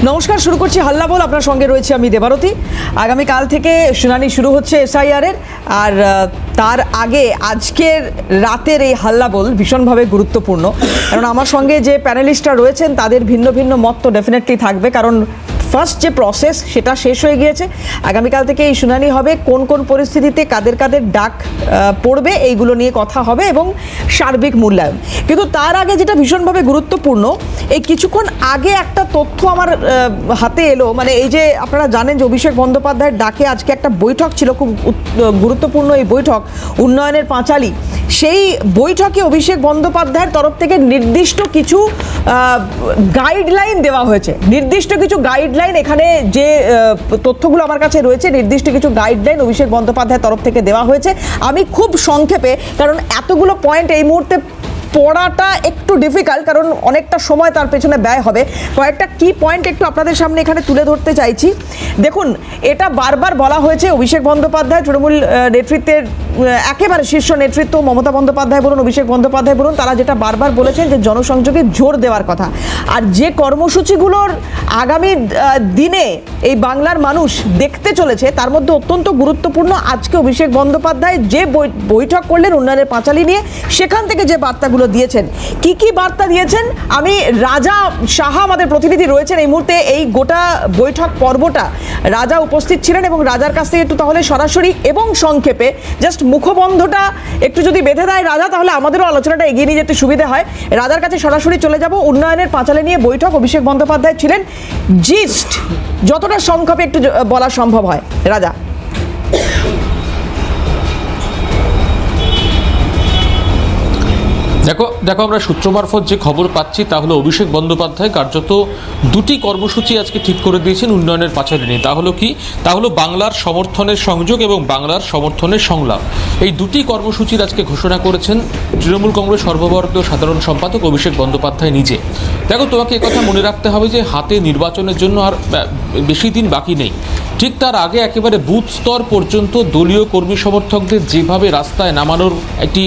নমস্কার, শুরু করছি হাল্লা বল। আপনার সঙ্গে রয়েছে আমি দেবারতী। আগামীকাল থেকে শুনানি শুরু হচ্ছে এসআইআর এর, আর তার আগে আজকের রাতের এই হাল্লা বল ভীষণভাবে গুরুত্বপূর্ণ, কারণ আমার সঙ্গে যে প্যানেলিস্টরা রয়েছেন তাদের ভিন্ন ভিন্ন মত তো ডেফিনেটলি থাকবে, কারণ ফার্স্ট যে প্রসেস সেটা শেষ হয়ে গিয়েছে। আগামীকাল থেকে এই শুনানি হবে, কোন কোন পরিস্থিতিতে কাদের কাদের ডাক পড়বে এইগুলো নিয়ে কথা হবে এবং সার্বিক মূল্যায়ন। কিন্তু তার আগে যেটা ভীষণভাবে গুরুত্বপূর্ণ, এই কিছুক্ষণ আগে একটা তথ্য আমার হাতে এলো, মানে এই যে আপনারা জানেন যে অভিষেক বন্দ্যোপাধ্যায়ের ডাকে আজকে একটা বৈঠক ছিল, খুব গুরুত্বপূর্ণ এই বৈঠক, উন্নয়নের পাঁচালী। সেই বৈঠকে অভিষেক বন্দ্যোপাধ্যায়ের তরফ থেকে নির্দিষ্ট কিছু গাইডলাইন দেওয়া হয়েছে, নির্দিষ্ট কিছু গাইডলাইন। এখানে যে তথ্যগুলো আমার কাছে রয়েছে, নির্দিষ্ট কিছু গাইডলাইন অভিষেক বন্দ্যোপাধ্যায়ের তরফ থেকে দেওয়া হয়েছে। আমি খুব সংক্ষেপে, কারণ এতগুলো পয়েন্ট এই মুহূর্তে পড়াটা একটু ডিফিকাল্ট, কারণ অনেকটা সময় তার পেছনে ব্যয় হবে, কয়েকটা কি পয়েন্ট একটু আপনাদের সামনে এখানে তুলে ধরতে চাইছি। দেখুন, এটা বারবার বলা হয়েছে, অভিষেক বন্দ্যোপাধ্যায় তৃণমূল নেতৃত্বের একেবারে শীর্ষ নেতৃত্ব, মমতা বন্দ্যোপাধ্যায় বলুন, অভিষেক বন্দ্যোপাধ্যায় বলুন, তারা যেটা বারবার বলেছেন যে জনসংযোগে জোর দেওয়ার কথা। আর যে কর্মসূচিগুলোর আগামী দিনে এই বাংলার মানুষ দেখতে চলেছে, তার মধ্যে অত্যন্ত গুরুত্বপূর্ণ আজকে অভিষেক বন্দ্যোপাধ্যায় যে বৈঠক করলেন উন্নয়নের পাঁচালী নিয়ে, সেখান থেকে যে বার্তাগুলো দিয়েছেন। কি কি বার্তা দিয়েছেন, আমি রাজা সাহা, আমাদের প্রতিনিধি রয়েছেন এই মুহূর্তে, এই গোটা বৈঠক পর্বটা রাজা উপস্থিত ছিলেন, এবং রাজার কাছ থেকে একটু তাহলে সরাসরি এবং সংক্ষেপে জাস্ট মুখবন্ধটা একটু যদি বেঁধে দেয় রাজা, তাহলে আমাদেরও আলোচনাটা এগিয়ে নিয়ে যেতে সুবিধা হয়। রাজার কাছে সরাসরি চলে যাব। উন্নয়নের পাঁচালী নিয়ে বৈঠক, অভিষেক বন্দ্যোপাধ্যায় ছিলেন, জিস্ট যতটা সংক্ষেপে একটু বলা সম্ভব হয় রাজা। দেখো আমরা সূত্র মারফত যে খবর পাচ্ছি তা হলো অভিষেক বন্দ্যোপাধ্যায় কার্যত দুটি কর্মসূচি আজকে ঠিক করে দিয়েছেন উন্নয়নের পাঁচালী নিয়ে। তা হলো কি? তা হলো বাংলার সমর্থনের সংযোগ এবং বাংলার সমর্থনের সংলাপ। এই দুটি কর্মসূচির আজকে ঘোষণা করেছেন তৃণমূল কংগ্রেস সর্বভারতীয় সাধারণ সম্পাদক অভিষেক বন্দ্যোপাধ্যায় নিজে। দেখো, তোমাকে কথা মনে রাখতে হবে যে হাতে নির্বাচনের জন্য আর বেশি দিন বাকি নেই। ঠিক তার আগে একেবারে বুথ স্তর পর্যন্ত দলীয় কর্মী সমর্থকদের যেভাবে রাস্তায় নামানোর একটি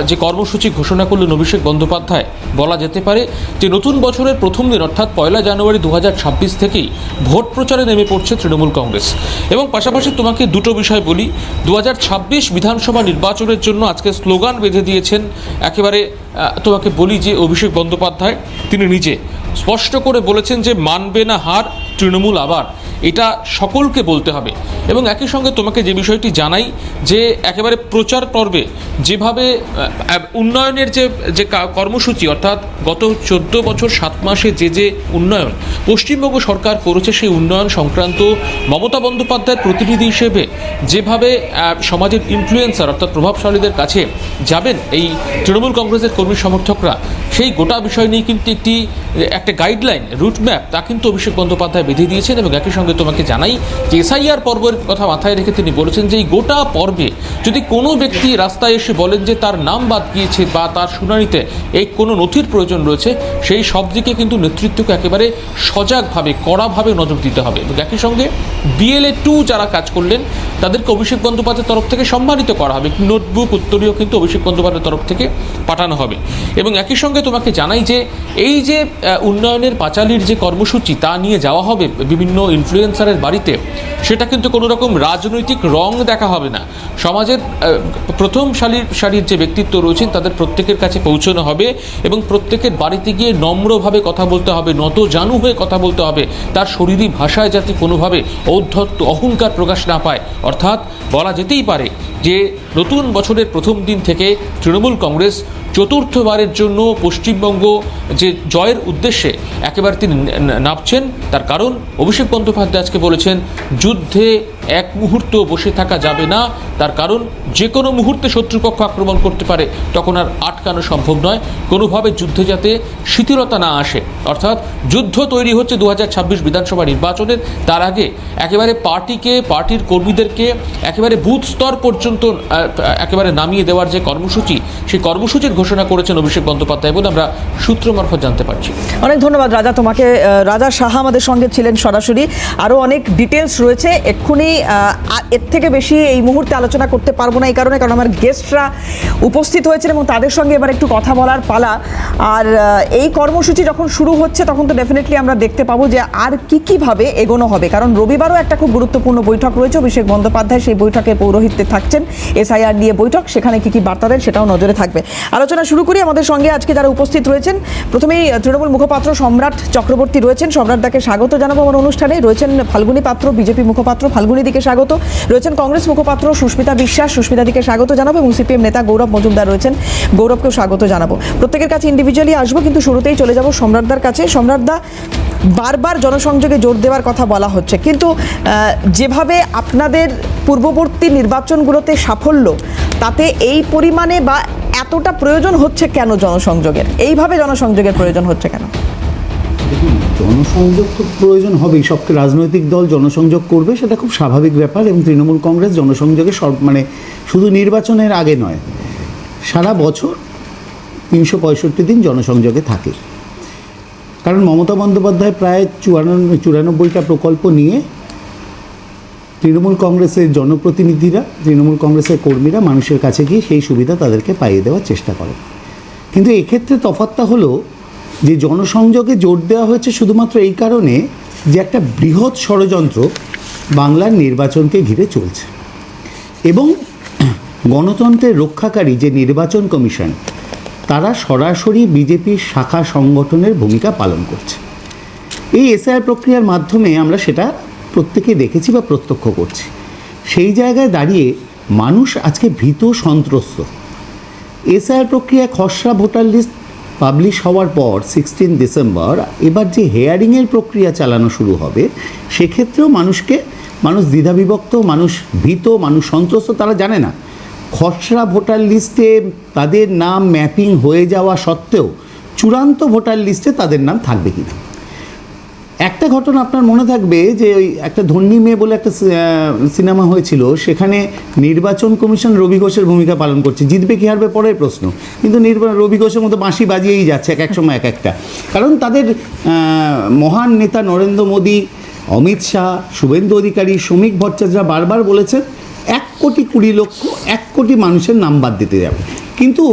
যে কর্মসূচি ঘোষণা করলেন অভিষেক বন্দ্যোপাধ্যায়, বলা যেতে পারে যে নতুন বছরের প্রথম দিন অর্থাৎ 1 জানুয়ারি 2026 থেকেই ভোট প্রচারে নেমে পড়ছে তৃণমূল কংগ্রেস। এবং পাশাপাশি তোমাকে দুটো বিষয় বলি, 2026 বিধানসভা নির্বাচনের জন্য আজকে স্লোগান বেঁধে দিয়েছেন। একেবারে তোমাকে বলি যে অভিষেক বন্দ্যোপাধ্যায় তিনি নিজে স্পষ্ট করে বলেছেন যে মানবে না হার তৃণমূল আবার, এটা সকলকে বলতে হবে। এবং একই সঙ্গে তোমাকে যে বিষয়টি জানাই যে একেবারে প্রচার পর্বে যেভাবে উন্নয়নের যে কর্মসূচি, অর্থাৎ গত 14 বছর 7 মাসে যে উন্নয়ন পশ্চিমবঙ্গ সরকার করেছে, সেই উন্নয়ন সংক্রান্ত মমতা বন্দ্যোপাধ্যায়ের প্রতিনিধি হিসেবে যেভাবে সমাজের ইনফ্লুয়েন্সার অর্থাৎ প্রভাবশালীদের কাছে যাবেন এই তৃণমূল কংগ্রেসের কর্মী সমর্থকরা, সেই গোটা বিষয় নিয়ে কিন্তু একটা গাইডলাইন, রুটম্যাপ, তা কিন্তু অভিষেক বন্দ্যোপাধ্যায় বেঁধে দিয়েছেন। এবং একই সঙ্গে তোমাকে জানাই যে এসআইআর পর্বের কথা মাথায় রেখে তিনি বলেছেন যে এই গোটা পর্বে যদি কোনো ব্যক্তি রাস্তায় এসে বলেন যে তার নাম বাদ গিয়েছে বা তার শুনানিতে এই কোনো নথির প্রয়োজন রয়েছে, সেই সব দিকে কিন্তু নেতৃত্বকে একেবারে সজাগভাবে, কড়াভাবে নজর দিতে হবে। এবং একই সঙ্গে BLA 2 যারা কাজ করলেন তাদেরকে অভিষেক বন্দ্যোপাধ্যায়ের তরফ থেকে সম্মানিত করা হবে, নোটবুক উত্তরীয় কিন্তু অভিষেক বন্দ্যোপাধ্যায়ের তরফ থেকে পাঠানো হবে। এবং একই সঙ্গে তোমাকে জানাই যে এই যে উন্নয়নের পাঁচালীর যে কর্মসূচি তা নিয়ে যাওয়া হবে বিভিন্ন ইনফ্লুয়েন্সারের বাড়িতে, সেটা কিন্তু কোনো রকম রাজনৈতিক রং দেখা হবে না। সমাজের প্রথম সারির যে ব্যক্তিত্ব রয়েছেন তাদের প্রত্যেকের কাছে পৌঁছানো হবে এবং প্রত্যেকের বাড়িতে গিয়ে নম্রভাবে কথা বলতে হবে, নত জানু হয়ে কথা বলতে হবে, তার শরীরী ভাষায় যাতে কোনোভাবে ঔদ্ধত্য, অহংকার প্রকাশ না পায়। অর্থাৎ বলা যেতেই পারে যে নতুন বছরের প্রথম দিন থেকে তৃণমূল কংগ্রেস চতুর্থবারের জন্য পশ্চিমবঙ্গ যে জয়ের উদ্দেশ্যে একেবারে তিনি নামছেন। তার কারণ অভিষেক বন্দ্যোপাধ্যায় আজকে বলেছেন যুদ্ধে এক মুহূর্ত বসে থাকা যাবে না, তার কারণ যে কোনো মুহূর্তে শত্রুপক্ষ আক্রমণ করতে পারে, তখন আর আটকানো সম্ভব নয়। কোনোভাবে যুদ্ধে যাতে শিথিলতা না আসে, অর্থাৎ যুদ্ধ তৈরি হচ্ছে 2026 বিধানসভা নির্বাচনের, তার আগে একেবারে পার্টির কর্মীদেরকে একেবারে বুথ স্তর পর্যন্ত একেবারে নামিয়ে দেওয়ার যে কর্মসূচি, সেই কর্মসূচির ঘোষণা করেছেন অভিষেক বন্দ্যোপাধ্যায় বলে আমরা সূত্র মারফত জানতে পারছি। অনেক ধন্যবাদ রাজা তোমাকে। রাজা সাহা আমাদের সঙ্গে ছিলেন সরাসরি। আরও অনেক ডিটেলস রয়েছে, এক্ষুনি এর থেকে বেশি এই মুহূর্তে আলোচনা করতে পারবো না, এই কারণে কারণ আমার গেস্টরা উপস্থিত হয়েছেন এবং তাদের সঙ্গে এবার একটু কথা বলার পালা। আর এই কর্মসূচি যখন শুরু হচ্ছে তখন তো ডেফিনেটলি আমরা দেখতে পাবো যে আর কীভাবে এগোনো হবে, কারণ রবিবারও একটা খুব গুরুত্বপূর্ণ বৈঠক রয়েছে। অভিষেক বন্দ্যোপাধ্যায় সেই বৈঠকের পৌরোহিত্যে থাকছেন, এসআইআর নিয়ে বৈঠক, সেখানে কী বার্তা দেন সেটাও নজরে থাকবে। আলোচনা শুরু করি। আমাদের সঙ্গে আজকে যারা উপস্থিত রয়েছেন, প্রথমেই তৃণমূল মুখপাত্র সম্রাট চক্রবর্তী রয়েছেন, সম্রাটদাকে স্বাগত জানাবো আমার অনুষ্ঠানে। রয়েছেন ফাল্গুনী পাত্র, বিজেপি মুখপাত্র, ফাল্গুনী দিকে স্বাগত। রয়েছেন কংগ্রেস মুখপাত্র সুস্মিতা বিশ্বাস, সুস্মিতা দিকে স্বাগত জানাবো, এবং সিপিএম নেতা গৌরব মজুমদার রয়েছেন, গৌরবকেও স্বাগত জানাবো। প্রত্যেকের কাছে ইন্ডিভিজুয়ালি আসবো, কিন্তু শুরুতেই চলে যাব সম্রাটদার কাছে। সম্রাটদা, বারবার জনসংযোগে জোর দেওয়ার কথা বলা হচ্ছে, কিন্তু যেভাবে আপনাদের পূর্ববর্তী নির্বাচনগুলোতে সাফল্য, তাতে এই পরিমাণে বা এতটা প্রয়োজন হচ্ছে কেন জনসংযোগের? এইভাবে জনসংযোগের প্রয়োজন হচ্ছে কেন? দেখুন, জনসংযোগ তো প্রয়োজন হবেই, সব রাজনৈতিক দল জনসংযোগ করবে, সেটা খুব স্বাভাবিক ব্যাপার। এবং তৃণমূল কংগ্রেস জনসংযোগে শুধু নির্বাচনের আগে নয়, সারা বছর 365 দিন জনসংযোগে থাকে। কারণ মমতা বন্দ্যোপাধ্যায় প্রায় 94টা প্রকল্প নিয়ে তৃণমূল কংগ্রেসের জনপ্রতিনিধিরা, তৃণমূল কংগ্রেসের কর্মীরা মানুষের কাছে গিয়ে সেই সুবিধা তাদেরকে পাইয়ে দেওয়ার চেষ্টা করে। কিন্তু এক্ষেত্রে তফাৎটা হলো যে জনসংযোগে জোর দেওয়া হয়েছে শুধুমাত্র এই কারণে যে একটা বৃহৎ ষড়যন্ত্র বাংলার নির্বাচনকে ঘিরে চলছে, এবং গণতন্ত্রের রক্ষাকারী যে নির্বাচন কমিশন, তারা সরাসরি বিজেপির শাখা সংগঠনের ভূমিকা পালন করছে। এই এসআইআর প্রক্রিয়ার মাধ্যমে আমরা সেটা প্রত্যেকে দেখেছি বা প্রত্যক্ষ করছি। সেই জায়গায় দাঁড়িয়ে মানুষ আজকে ভীত সন্ত্রস্ত। এসআইআর প্রক্রিয়া খসড়া ভোটার লিস্ট পাবলিশ হওয়ার পর 16 ডিসেম্বর এবার যে হেয়ারিংয়ের প্রক্রিয়া চালানো শুরু হবে, সেক্ষেত্রেও মানুষ দ্বিধাবিভক্ত, মানুষ ভীত, মানুষ সন্ত্রস্ত। তারা জানে না খসড়া ভোটার লিস্টে তাদের নাম ম্যাপিং হয়ে যাওয়া সত্ত্বেও চূড়ান্ত ভোটার লিস্টে তাদের নাম থাকবে কিনা। একটা ঘটনা আপনার মনে থাকবে যে ওই একটা ধন্যী মেয়ে বলে একটা সিনেমা হয়েছিল, সেখানে নির্বাচন কমিশন রবি ঘোষের ভূমিকা পালন করছে। জিতবে কি হারবে পরের প্রশ্ন, কিন্তু রবি ঘোষের মতো বাঁশি বাজিয়েই যাচ্ছে এক এক সময় এক একটা। কারণ তাদের মহান নেতা নরেন্দ্র মোদী, অমিত শাহ, শুভেন্দু অধিকারী, শ্রমিক ভট্টাচার্য বারবার বলেছেন 1,20,00,000 1 কোটি মানুষের নাম বাদ দিতে যাবে। কিন্তু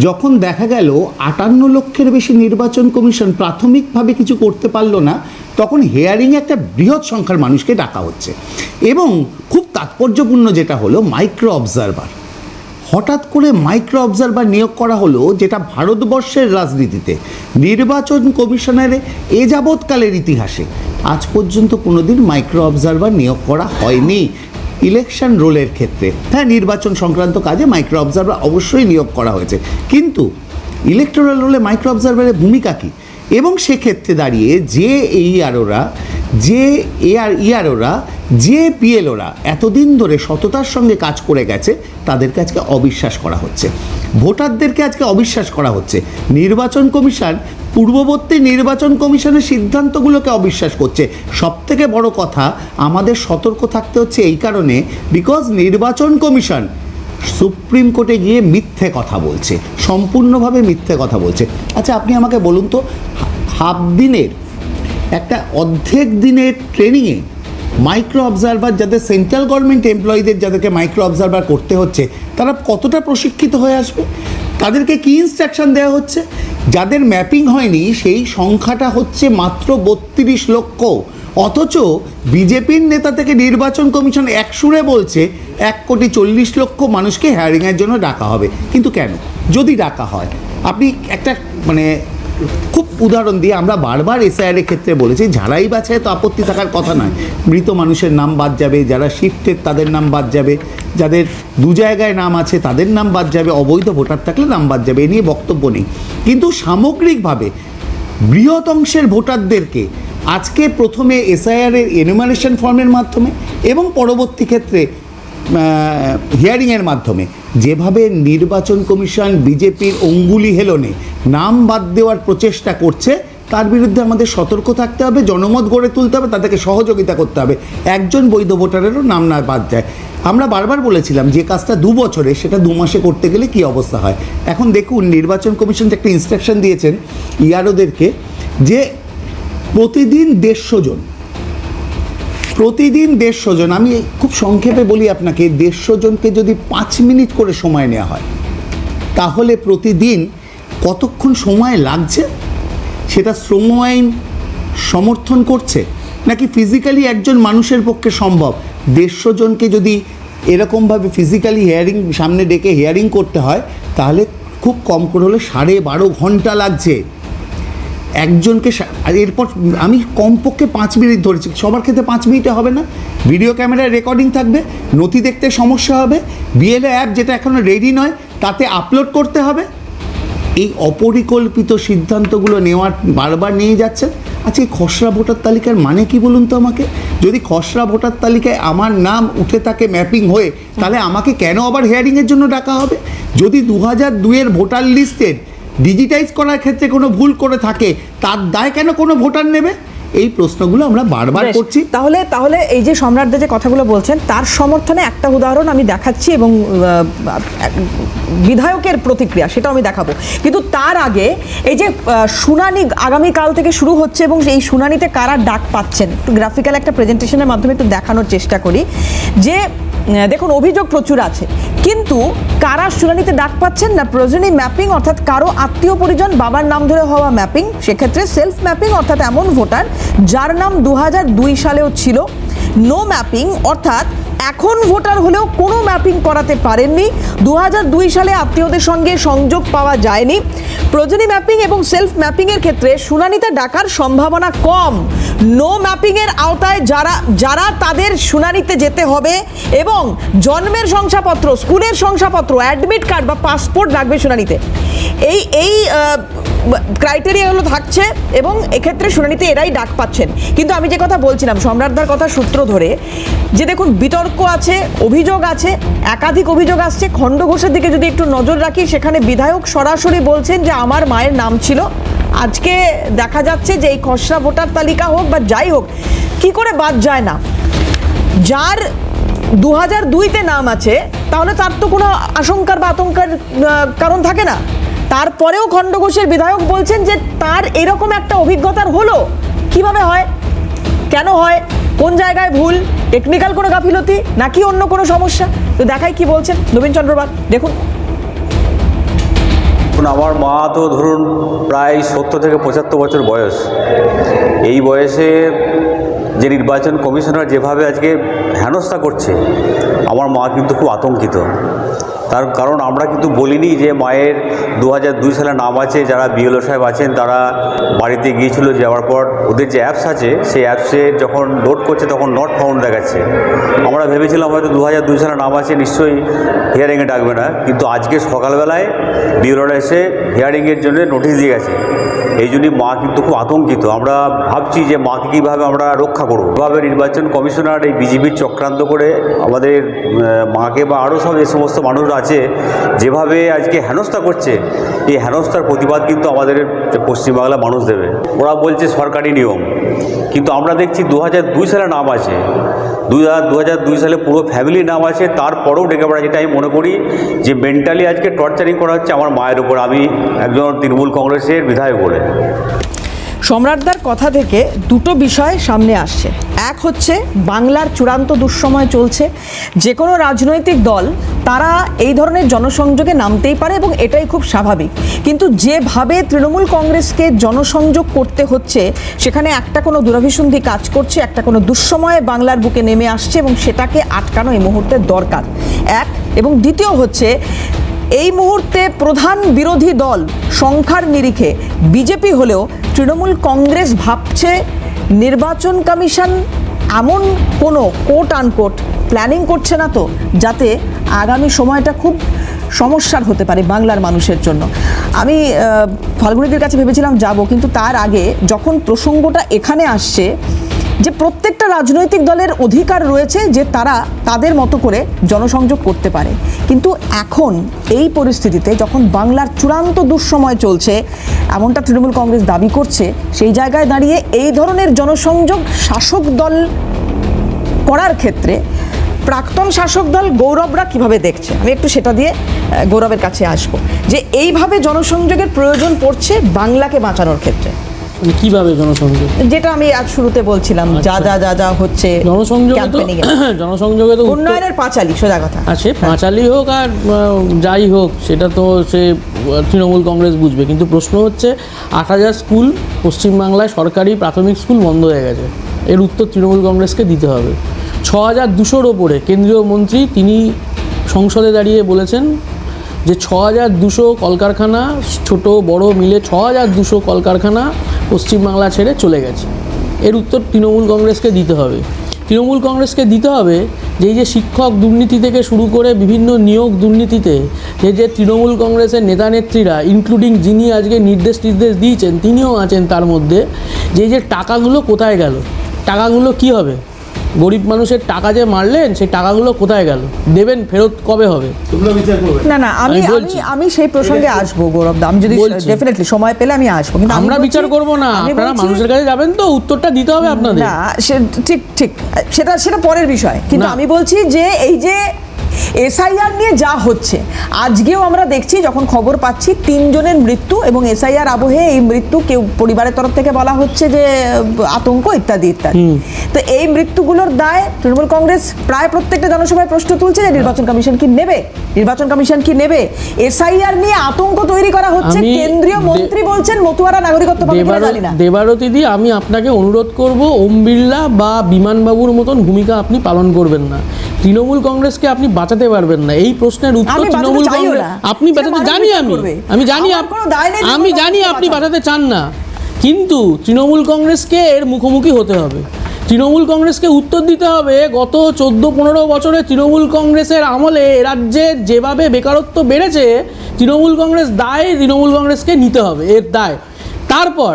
যখন দেখা গেল 58 লক্ষের বেশি নির্বাচন কমিশন প্রাথমিকভাবে কিছু করতে পারলো না, তখন হেয়ারিংয়ে একটা বৃহৎ সংখ্যার মানুষকে ডাকা হচ্ছে। এবং খুব তাৎপর্যপূর্ণ যেটা হলো মাইক্রো অবজারভার। হঠাৎ করে মাইক্রো অবজারভার নিয়োগ করা হলো, যেটা ভারতবর্ষের রাজনীতিতে নির্বাচন কমিশনের এ যাবৎকালের ইতিহাসে আজ পর্যন্ত কোনোদিন মাইক্রো অবজারভার নিয়োগ করা হয়নি। ইলেকশন রোলের ক্ষেত্রে হ্যাঁ, নির্বাচন সংক্রান্ত কাজে মাইক্রো অবজারভার অবশ্যই নিয়োগ করা হয়েছে, কিন্তু ইলেকটোরাল রোলে মাইক্রো অবজারভারের ভূমিকা কী? এবং সেক্ষেত্রে দাঁড়িয়ে যে ইআরওরা, যে পিএলওরা এতদিন ধরে সততার সঙ্গে কাজ করে গেছে, তাদেরকে আজকে অবিশ্বাস করা হচ্ছে, ভোটারদেরকে আজকে অবিশ্বাস করা হচ্ছে। নির্বাচন কমিশন পূর্ববর্তী নির্বাচন কমিশনের সিদ্ধান্তগুলোকে অবিশ্বাস করছে। সবথেকে বড় কথা, আমাদের সতর্ক থাকতে হচ্ছে এই কারণে, বিকজ নির্বাচন কমিশন সুপ্রিম কোর্টে গিয়ে মিথ্যে কথা বলছে, সম্পূর্ণভাবে মিথ্যে কথা বলছে। আচ্ছা, আপনি আমাকে বলুন তো, হাফ দিনের একটা অর্ধেক দিনের ট্রেনিংয়ে মাইক্রো অবজারভার, যাদের সেন্ট্রাল গভর্নমেন্ট এমপ্লয়ীদের যাদেরকে মাইক্রো অবজারভার করতে হচ্ছে, তারা কতটা প্রশিক্ষিত হয়ে আসবে? তাদেরকে কী ইনস্ট্রাকশন দেওয়া হচ্ছে? যাদের ম্যাপিং হয়নি সেই সংখ্যাটা হচ্ছে মাত্র 32 লক্ষ। অথচ বিজেপির নেতা থেকে নির্বাচন কমিশন এক সুরে বলছে 1,40,00,000 মানুষকে হেয়ারিংয়ের জন্য ডাকা হবে। কিন্তু কেন? যদি ডাকা হয়, আপনি একটা খুব উদাহরণ দিয়ে আমরা বারবার এসআইআরের ক্ষেত্রে বলেছি, ঝাড়াই বাছাই তো আপত্তি থাকার কথা নয়, মৃত মানুষের নাম বাদ যাবে, যারা শিফটেড তাদের নাম বাদ যাবে, যাদের 2 জায়গায় নাম আছে তাদের নাম বাদ যাবে, অবৈধ ভোটার থাকলে নাম বাদ যাবে, এ নিয়ে বক্তব্য নেই। কিন্তু সামগ্রিকভাবে বৃহৎ অংশের ভোটারদেরকে আজকে প্রথমে এসআইআরের এনুমারেশন ফর্মের মাধ্যমে এবং পরবর্তী ক্ষেত্রে হিয়ারিংয়ের মাধ্যমে যেভাবে নির্বাচন কমিশন বিজেপির অঙ্গুলি হেলনে নাম বাদ দেওয়ার প্রচেষ্টা করছে, তার বিরুদ্ধে আমাদের সতর্ক থাকতে হবে, জনমত গড়ে তুলতে হবে, তাদেরকে সহযোগিতা করতে হবে, একজন বৈধ ভোটারেরও নাম না বাদ যায়। আমরা বারবার বলেছিলাম যে কাজটা 2 বছরে সেটা 2 মাসে করতে গেলে কি অবস্থা হয়। এখন দেখুন নির্বাচন কমিশন একটা ইনস্ট্রাকশন দিয়েছেন ইয়ারোদেরকে যে প্রতিদিন 150 জন, প্রতিদিন 150 জন, আমি খুব সংক্ষেপে বলি আপনাকে, 150 জনকে যদি 5 মিনিট করে সময় নেওয়া হয় তাহলে প্রতিদিন কতক্ষণ সময় লাগছে? সেটা শ্রম আইন সমর্থন করছে নাকি ফিজিক্যালি একজন মানুষের পক্ষে সম্ভব? 150 জনকে যদি এরকমভাবে ফিজিক্যালি হিয়ারিং সামনে ডেকে হিয়ারিং করতে হয় তাহলে খুব কম করে হলে 12.5 ঘন্টা লাগছে একজনকে। আর এরপর আমি কমপক্ষে 5 মিনিট ধরেছি, সবার ক্ষেত্রে 5 মিনিটে হবে না, ভিডিও ক্যামেরায় রেকর্ডিং থাকবে, নথি দেখতে সমস্যা হবে, বিএলও অ্যাপ যেটা এখনও রেডি নয় তাতে আপলোড করতে হবে। এই অপরিকল্পিত সিদ্ধান্তগুলো নেওয়ার বারবার নিয়ে যাচ্ছে। আচ্ছা, এই খসড়া ভোটার তালিকার মানে কি বলুন তো আমাকে? যদি খসড়া ভোটার তালিকায় আমার নাম উঠে থাকে ম্যাপিং হয়ে, তাহলে আমাকে কেন আবার হিয়ারিংয়ের জন্য ডাকা হবে? যদি 2002-এর ভোটার লিস্টের ডিজিটাইজ করার ক্ষেত্রে কোনো ভুল করে থাকে তার দায় কেন কোনো ভোটার নেবে? এই প্রশ্নগুলো আমরা বারবার করছি। তাহলে এই যে সম্রাটদা যে কথাগুলো বলছেন তার সমর্থনে একটা উদাহরণ আমি দেখাচ্ছি এবং বিধায়কের প্রতিক্রিয়া সেটাও আমি দেখাবো। কিন্তু তার আগে এই যে শুনানি আগামীকাল থেকে শুরু হচ্ছে এবং এই শুনানিতে কারা ডাক পাচ্ছেন একটু গ্রাফিক্যাল একটা প্রেজেন্টেশনের মাধ্যমে একটু দেখানোর চেষ্টা করি। যে দেখুন অভিযোগ প্রচুর আছে, কিন্তু কারা শুনানিতে ডাক পাচ্ছেন না প্রয়োজনীয় ম্যাপিং অর্থাৎ কারো আত্মীয় পরিজন বাবার নাম ধরে হওয়া ম্যাপিং, সেক্ষেত্রে সেলফ ম্যাপিং অর্থাৎ এমন ভোটার যার নাম 2002 সালেও ছিল, নো ম্যাপিং অর্থাৎ এখন ভোটার হলেও কোনো ম্যাপিং করাতে পারেননি, 2002 সালে আত্মীয়দের সঙ্গে সংযোগ পাওয়া যায়নি। প্রয়োজনীয় ম্যাপিং এবং সেলফ ম্যাপিংয়ের ক্ষেত্রে শুনানিতে ডাকার সম্ভাবনা কম। নো ম্যাপিংয়ের আওতায় যারা তাদের শুনানিতে যেতে হবে এবং জন্মের শংসাপত্র, স্কুলের শংসাপত্র, অ্যাডমিট কার্ড বা পাসপোর্ট লাগবে শুনানিতে। এই ক্রাইটেরিয়াগুলো থাকছে এবং এক্ষেত্রে শুনানিতে এরাই ডাক পাচ্ছেন। কিন্তু আমি যে কথা বলছিলাম সম্রাটদার কথা সূত্র ধরে, যে দেখুন বিতর্ক আছে, অভিযোগ আছে, একাধিক অভিযোগ আসছে। খণ্ডঘোষের দিকে যদি একটু নজর রাখি, সেখানে বিধায়ক সরাসরি বলছেন যে আমার মায়ের নাম ছিল। আজকে দেখা যাচ্ছে যে এই খসড়া ভোটার তালিকা হোক বা যাই হোক, কি করে বাদ যায় না? যার 2002-তে নাম আছে তাহলে তার তো কোনো আশঙ্কার বা আতঙ্কের কারণ থাকে না। তারপরেও খণ্ডঘোষের বিধায়ক বলছেন যে তার এরকম একটা অভিজ্ঞতার হলো। কিভাবে হয়, কেন হয়, কোন জায়গায় ভুল, টেকনিক্যাল কোনো গাফিলতি নাকি অন্য কোনো সমস্যা? তো দেখাই কি বলছেন নবীন চন্দ্র বাগ, দেখুন। আমার মা তো ধরুন প্রায় 70 থেকে 75 বছর বয়স। এই বয়সে যে নির্বাচন কমিশনার যেভাবে আজকে হেনস্থা করছে, আমার মা কিন্তু খুব আতঙ্কিত। তার কারণ আমরা কিন্তু বলিনি যে মায়ের 2002 সালে নাম আছে। যারা বিএলও সাহেব আছেন তারা বাড়িতে গিয়েছিল, যাওয়ার পর ওদের যে অ্যাপস আছে সেই অ্যাপসে যখন লোড করছে তখন নট ফাউন্ড দেখাচ্ছে। আমরা ভেবেছিলাম হয়তো 2002 সালে নাম আছে, নিশ্চয়ই হিয়ারিংয়ে ডাকবে না। কিন্তু আজকে সকালবেলায় বিএলওরা এসে হিয়ারিংয়ের জন্য নোটিশ দিয়ে গেছে। এই জন্যই মা কিন্তু খুব আতঙ্কিত। আমরা ভাবছি যে মাকে কীভাবে আমরা রক্ষা করব। এভাবে নির্বাচন কমিশনার এই বিজেপির চক্রান্ত করে আমাদের মাকে বা আরও সব যে সমস্ত মানুষরা আছে যেভাবে আজকে হেনস্থা করছে, এই হেনস্থার প্রতিবাদ কিন্তু আমাদের পশ্চিমবাংলার মানুষ দেবে। ওরা বলছে সরকারি নিয়ম, কিন্তু আমরা দেখছি 2002 সালে নাম আছে, 2002 সালে পুরো ফ্যামিলির নাম আছে। তারপরেও ডেকে পড়া, যেটা আমি মনে করি যে মেন্টালি আজকে টর্চারিং করা হচ্ছে আমার মায়ের উপর। আমি একজন তৃণমূল কংগ্রেসের বিধায়ক বলে। সম্রাটদার কথা থেকে দুটো বিষয় সামনে আসছে। এক হচ্ছে বাংলার চূড়ান্ত দুঃসময় চলছে, যে কোনো রাজনৈতিক দল তারা এই ধরনের জনসংযোগে নামতেই পারে এবং এটাই খুব স্বাভাবিক। কিন্তু যেভাবে তৃণমূল কংগ্রেসকে জনসংযোগ করতে হচ্ছে, সেখানে একটা কোনো দুরভিসন্ধি কাজ করছে, একটা কোনো দুঃসময়ে বাংলার বুকে নেমে আসছে এবং সেটাকে আটকানো এই মুহূর্তে দরকার। এক, এবং দ্বিতীয় হচ্ছে এই মুহূর্তে প্রধান বিরোধী দল সংখ্যার নিরিখে বিজেপি হলেও তৃণমূল কংগ্রেস ভাবছে নির্বাচন কমিশন এমন কোনো কোট আনকোট প্ল্যানিং করছে না তো যাতে আগামী সময়টা খুব সমস্যার হতে পারে বাংলার মানুষের জন্য। আমি ফাল্গুনীদের কাছে ভেবেছিলাম যাব, কিন্তু তার আগে যখন প্রসঙ্গটা এখানে আসছে, যে প্রত্যেকটা রাজনৈতিক দলের অধিকার রয়েছে যে তারা তাদের মতো করে জনসংযোগ করতে পারে, কিন্তু এখন এই পরিস্থিতিতে যখন বাংলার চূড়ান্ত দুঃসময় চলছে এমনটা তৃণমূল কংগ্রেস দাবি করছে, সেই জায়গায় দাঁড়িয়ে এই ধরনের জনসংযোগ শাসক দল করার ক্ষেত্রে প্রাক্তন শাসক দল গৌরবরা কিভাবে দেখছে, আমি একটু সেটা দিয়ে গৌরবের কাছে আসব, যে এইভাবে জনসংযোগের প্রয়োজন পড়ছে বাংলাকে বাঁচানোর ক্ষেত্রে। মানে কিভাবে জনসংযোগ, যেটা আমি আজ শুরুতে বলছিলাম, যা যা যা যা হচ্ছে জনসংযোগে তো উন্নয়নের পাঁচালী, সোজা কথা আছে, পাঁচালী হোক আর যাই হোক সেটা তো সে তৃণমূল কংগ্রেস বুঝবে, কিন্তু প্রশ্ন হচ্ছে 8,000 স্কুল পশ্চিমবাংলায় সরকারি প্রাথমিক স্কুল বন্ধ হয়ে গেছে, এর উত্তর তৃণমূল কংগ্রেসকে দিতে হবে। 6,200-র ওপরে কেন্দ্রীয় মন্ত্রী তিনি সংসদে দাঁড়িয়ে বলেছেন যে 6,200 কলকারখানা, ছোট বড় মিলে 6,200 কলকারখানা পশ্চিমবাংলা ছেড়ে চলে গেছে, এর উত্তর তৃণমূল কংগ্রেসকে দিতে হবে। তৃণমূল কংগ্রেসকে দিতে হবে যে এই যে শিক্ষক দুর্নীতি থেকে শুরু করে বিভিন্ন নিয়োগ দুর্নীতিতে যে তৃণমূল কংগ্রেসের নেতা নেত্রীরা, ইনক্লুডিং যিনি আজকে নির্দেশ দিয়েছেন তিনিও আছেন তার মধ্যে, যে টাকাগুলো কোথায় গেল, টাকাগুলো কি হবে, গরিব মানুষের টাকা যে মারলেন সেই টাকাগুলো কোথায় গেল, দেবেন ফেরত কবে হবে? না না, আমি সেই প্রসঙ্গে আসবো গৌরব দা, আমি যদি ডেফিনেটলি সময় পেলে আমি আসবো, কিন্তু আমরা বিচার করব না, আপনারা মানুষের কাছে যাবেন তো উত্তরটা দিতে হবে আপনাদের। না ঠিক ঠিক, সেটা পরের বিষয়, কিন্তু আমি বলছি যে এই যে এসআইআর নিয়ে যা হচ্ছে, আজকেও আমরা দেখছি যখন খবর পাচ্ছি 3 জনের মৃত্যু, এবং এসআইআর আবহে এই মৃত্যু কেউ পরিবারের তরফ থেকে বলা হচ্ছে যে আতঙ্ক ইত্যাদি ইত্যাদি। তো এই মৃত্যুগুলোর দায় তৃণমূল কংগ্রেস প্রায় প্রত্যেকটা জনসভায় প্রশ্ন তুলছে যে নির্বাচন কমিশন কি নেবে। এসআইআর নিয়ে আতঙ্ক তৈরি করা হচ্ছে, কেন্দ্রীয় মন্ত্রী বলছেন মতুয়ারা নাগরিকত্ব পাবে কিনা জানি না। দেবারতী দি, আমি আপনাকে অনুরোধ করব ওম বিড়লা বা বিমানবাবুর মতন ভূমিকা আপনি পালন করবেন না, তৃণমূল কংগ্রেসকে আপনি বাঁচাতে পারবেন না। এই প্রশ্নের উত্তর তৃণমূল কংগ্রেস আপনি বাঁচাতে আমি জানি আপনি বাঁচাতে চান না, কিন্তু তৃণমূল কংগ্রেসকে এর মুখোমুখি হতে হবে। তৃণমূল কংগ্রেসকে উত্তর দিতে হবে গত 14-15 বছরে তৃণমূল কংগ্রেসের আমলে রাজ্যে যেভাবে বেকারত্ব বেড়েছে, তৃণমূল কংগ্রেসকে নিতে হবে এর দায়। তারপর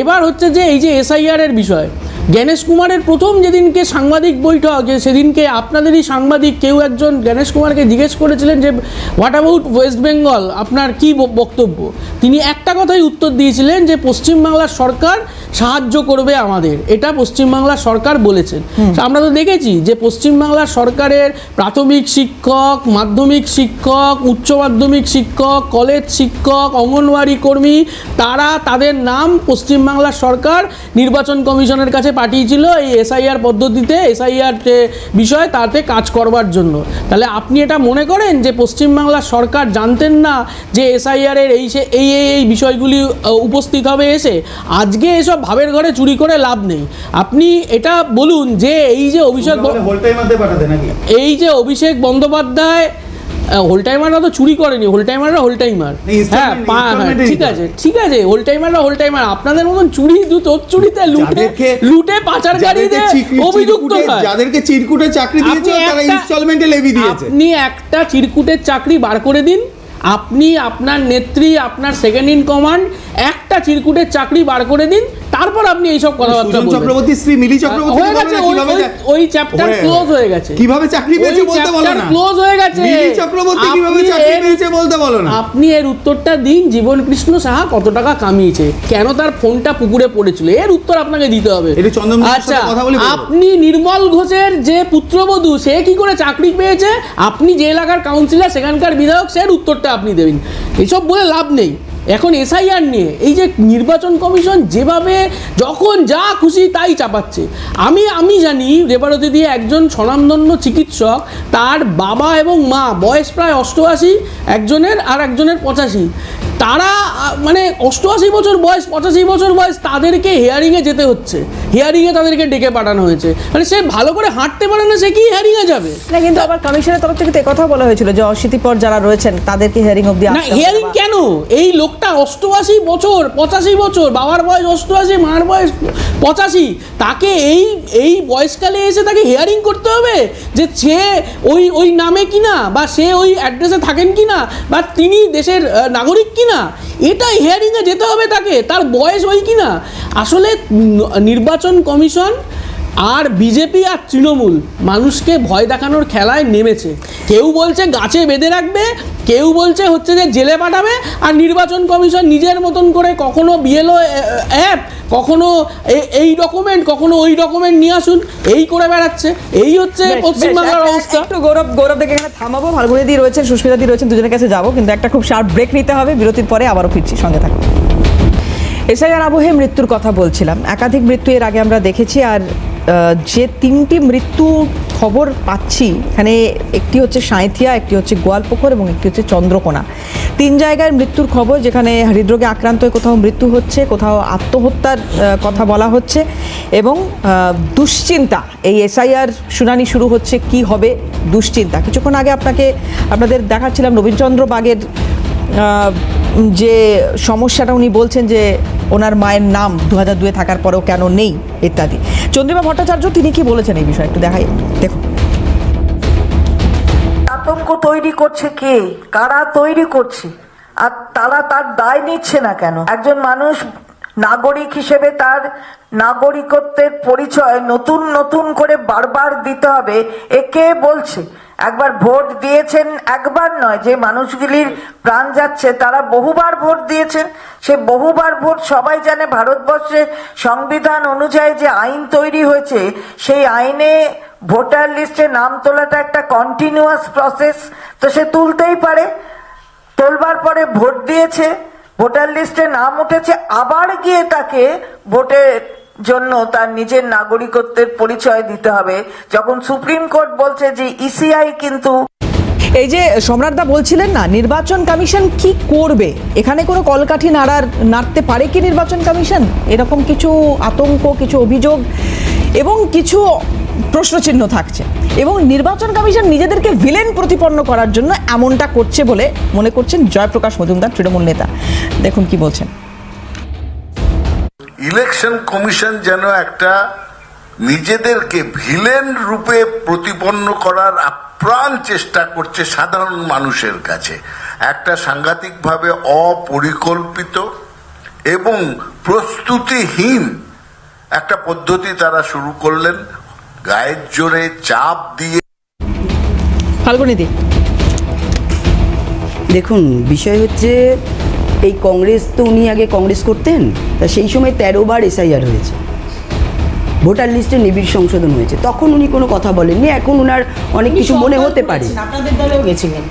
এবার হচ্ছে যে এই যে এসআইআর এর বিষয়, জ্ঞানেশ কুমারের প্রথম যেদিনকে সাংবাদিক বৈঠক, সেদিনকে আপনাদেরই সাংবাদিক কেউ একজন জ্ঞানেশ কুমারকে জিজ্ঞেস করেছিলেন যে হোয়াট অ্যাবাউট ওয়েস্ট বেঙ্গল, আপনার কি বক্তব্য, তিনি একটা কথাই উত্তর দিয়েছিলেন যে পশ্চিমবাংলার সরকার সাহায্য করবে আমাদের, এটা পশ্চিমবাংলার সরকার বলেছেন। আমরা তো দেখেছি যে পশ্চিমবাংলার সরকারের প্রাথমিক শিক্ষক, মাধ্যমিক শিক্ষক, উচ্চ মাধ্যমিক শিক্ষক, কলেজ শিক্ষক, অঙ্গনওয়াড়ি কর্মী, তারা তাদের নাম পশ্চিমবাংলার সরকার নির্বাচন কমিশনের কাছে পাঠিয়েছিল এই এসআইআর পদ্ধতিতে, এসআইআর বিষয় তাতে কাজ করবার জন্য। তাহলে আপনি এটা মনে করেন যে পশ্চিমবাংলার সরকার জানতেন না যে এসআইআর এর এই বিষয়গুলি উপস্থিত হবে এসে? আজকে এসব ভাবের ঘরে চুরি করে লাভ নেই। আপনি এটা বলুন যে এই যে অভিষেক বন্দ্যোপাধ্যায়, হোলটাইমাররা তো চুরি করেনি, হোলটাইমাররা হোলটাইমার, হ্যাঁ ঠিক আছে হোলটাইমার, আপনাদের মতন চুরিতে লুটে পাচারকারীদের অভিযুক্ত নয়। যাদেরকে চিরকুটে চাকরি দিয়েছে তারা ইনস্টলমেন্টে লেভি দিয়েছে। আপনি একটা চিরকুটের চাকরি বার করে দিন, আপনি আপনার নেত্রী, আপনার সেকেন্ড ইন কমান্ড একটা চিরকুটের চাকরি বার করে দিন, তারপর আপনি এইসব কথাবার্তা বলবেন। চক্রবর্তী শ্রী মিলি চক্রবর্তী ওই চ্যাপ্টার ক্লোজ হয়ে গেছে। কিভাবে চাকরি পেয়েছে বলতে বলো না, ক্লোজ হয়ে গেছে। মিলি চক্রবর্তী কিভাবে চাকরি পেয়েছে বলতে বলো না। আপনি এর উত্তরটা দিন, জীবন কৃষ্ণ সাহা কত টাকা কামিয়েছে, কেন তার ফোনটা পুকুরে পড়েছিল, এর উত্তর আপনাকে দিতে হবে। আচ্ছা, আপনি নির্মল ঘোষের যে পুত্রবধূ, সে কি করে চাকরি পেয়েছে, আপনি যে এলাকার কাউন্সিলর, সেখানকার বিধায়ক, সের উত্তরটা আপনি দেবেন। এসব বলে লাভ নেই। এখন এসআইআর নিয়ে এই যে নির্বাচন কমিশন যেভাবে যখন যা খুশি তাই চাপাচ্ছে, আমি জানি রেবারতী দিয়ে একজন স্বনামধন্য চিকিৎসক, তার বাবা এবং মা বয়স প্রায় 88, একজনের আর একজনের 85, তারা মানে 88 বছর বয়স, 85 বছর বয়স, তাদেরকে হিয়ারিংয়ে যেতে হচ্ছে, হিয়ারিংয়ে তাদেরকে ডেকে পাঠানো হয়েছে। মানে সে ভালো করে হাঁটতে পারে না, সে কি হিয়ারিংয়ে যাবে? না, কিন্তু আবার কমিশনের তরফ থেকে কথা বলা হয়েছিল যে অশীতিপর যারা রয়েছেন তাদেরকে হিয়ারিং অবধি না, হিয়ারিং কেন? এই লোকটা 88 বছর, 85 বছর, বাবার বয়স 88, মার বয়স 85, তাকে এই বয়সকালে এসে তাকে হিয়ারিং করতে হবে যে সে ওই নামে কিনা, বা সে ওই অ্যাড্রেসে থাকেন কিনা, বা তিনি দেশের নাগরিক কিনা, এটা হিয়ারিংয়ে যেতে হবে তাকে, তার বয়স ওই কিনা। আসলে নির্বাচন কমিশন আর বিজেপি আর তৃণমূল মানুষকে ভয় দেখানোর খেলায় নেমেছে। কেউ বলছে গাছে বেঁধে রাখবে, কেউ বলছে হচ্ছে যে জেলে পাঠাবে, আর নির্বাচন কমিশন নিজের মতন করে কখনো বিএলও অ্যাপ, কখনো এই ডকুমেন্ট, কখনো ওই ডকুমেন্ট নিয়ে আসুন, এই করে বেড়াচ্ছে। এই হচ্ছে পশ্চিমবাংলার অবস্থা। একটু গৌরব দেখে এখানে থামাবো। ফাল্গুনি দি রয়েছেন, সুস্মিতা দি রয়েছেন, দুজনের কাছে যাবো, কিন্তু একটা খুব শার্প ব্রেক নিতে হবে। বিরতির পরে আবারও ফিরছি, সঙ্গে থাকুন। এসআইআর আবহে মৃত্যুর কথা বলছিলাম। একাধিক মৃত্যু এর আগে আমরা দেখেছি, আর যে 3টি মৃত্যু খবর পাচ্ছি এখানে, একটি হচ্ছে সাঁইথিয়া, একটি হচ্ছে গোয়ালপুকুর এবং একটি হচ্ছে চন্দ্রকোনা। 3 জায়গায় মৃত্যুর খবর, যেখানে হৃদরোগে আক্রান্ত হয়ে কোথাও মৃত্যু হচ্ছে, কোথাও আত্মহত্যার কথা বলা হচ্ছে, এবং দুশ্চিন্তা। এই এসআইআর শুনানি শুরু হচ্ছে, কি হবে, দুশ্চিন্তা। কিছুক্ষণ আগে আপনাদের দেখাচ্ছিলাম রবীন্দ্রচন্দ্র বাগের যে সমস্যাটা, উনি বলছেন যে ওনার মায়ের নাম 2002 থাকার পরেও কেন নেই ইত্যাদি। চন্দ্রিমা ভট্টাচার্য তিনি কি বলেছেন এই বিষয়ে একটু দেখাই, দেখুন। আতঙ্ক তৈরি করছে কে, কারা তৈরি করছে, আর তারা তার দায় নিচ্ছে না কেন? একজন মানুষ নাগরিক হিসেবে তার নাগরিকত্বের পরিচয় নতুন নতুন করে বারবার দিতে হবে, এ কে বলছে? একবার ভোট দিয়েছেন, একবার নয়, যে মানুষগুলির প্রাণ যাচ্ছে তারা বহুবার ভোট দিয়েছেন। সে বহুবার ভোট সবাই জানে। ভারতবর্ষে সংবিধান অনুযায়ী যে আইন তৈরি হয়েছে, সেই আইনে ভোটার লিস্টে নাম তোলাটা একটা কন্টিনিউয়াস প্রসেস, তো সে তুলতেই পারে। তোলবার পরে ভোট দিয়েছে, ভোটার লিস্টে নাম উঠেছে, আবার গিয়ে তাকে ভোটের জন্য তার নিজের নাগরিকত্বের পরিচয় দিতে হবে। যখন সুপ্রিম কোর্ট বলছে যে ইসিআই কিন্তু, এই যে সম্রাটদা বলছিলেন না, নির্বাচন কমিশন কি করবে, এখানে কোনো কলকাঠি নাড়তে পারে কি নির্বাচন কমিশন? এরকম কিছু আতঙ্ক, কিছু অভিযোগ এবং কিছু প্রশ্নচিহ্ন থাকছে, এবং নির্বাচন কমিশন নিজেদেরকে ভিলেন প্রতিপন্ন করার জন্য এমনটা করছে বলে মনে করছেন জয়প্রকাশ মজুমদার, তৃণমূল নেতা। দেখুন কি বলছেন। ইলেকশন কমিশন যেন একটা নিজেদেরকে ভিলেন রূপে প্রতিপন্ন করার আপ্রাণ চেষ্টা করছে সাধারণ মানুষের কাছে। একটা সাংঘাতিকভাবে অপরিকল্পিত এবং প্রস্তুতিহীন একটা পদ্ধতি তারা শুরু করলেন, গায়ের জোরে চাপ দিয়ে। ফাল্গুনি দি, দেখুন, বিষয় হচ্ছে এই কংগ্রেস, তো উনি আগে কংগ্রেস করতেন, তা সেই সময় 13 বার এসআইআর হয়েছে, ভোটার লিস্টে নিবিড় সংশোধন হয়েছে, তখন উনি কোনো কথা বলেননি। এখন উনার অনেক কিছু মনে হতে পারে, আপনাদের দলেও গেছিলেন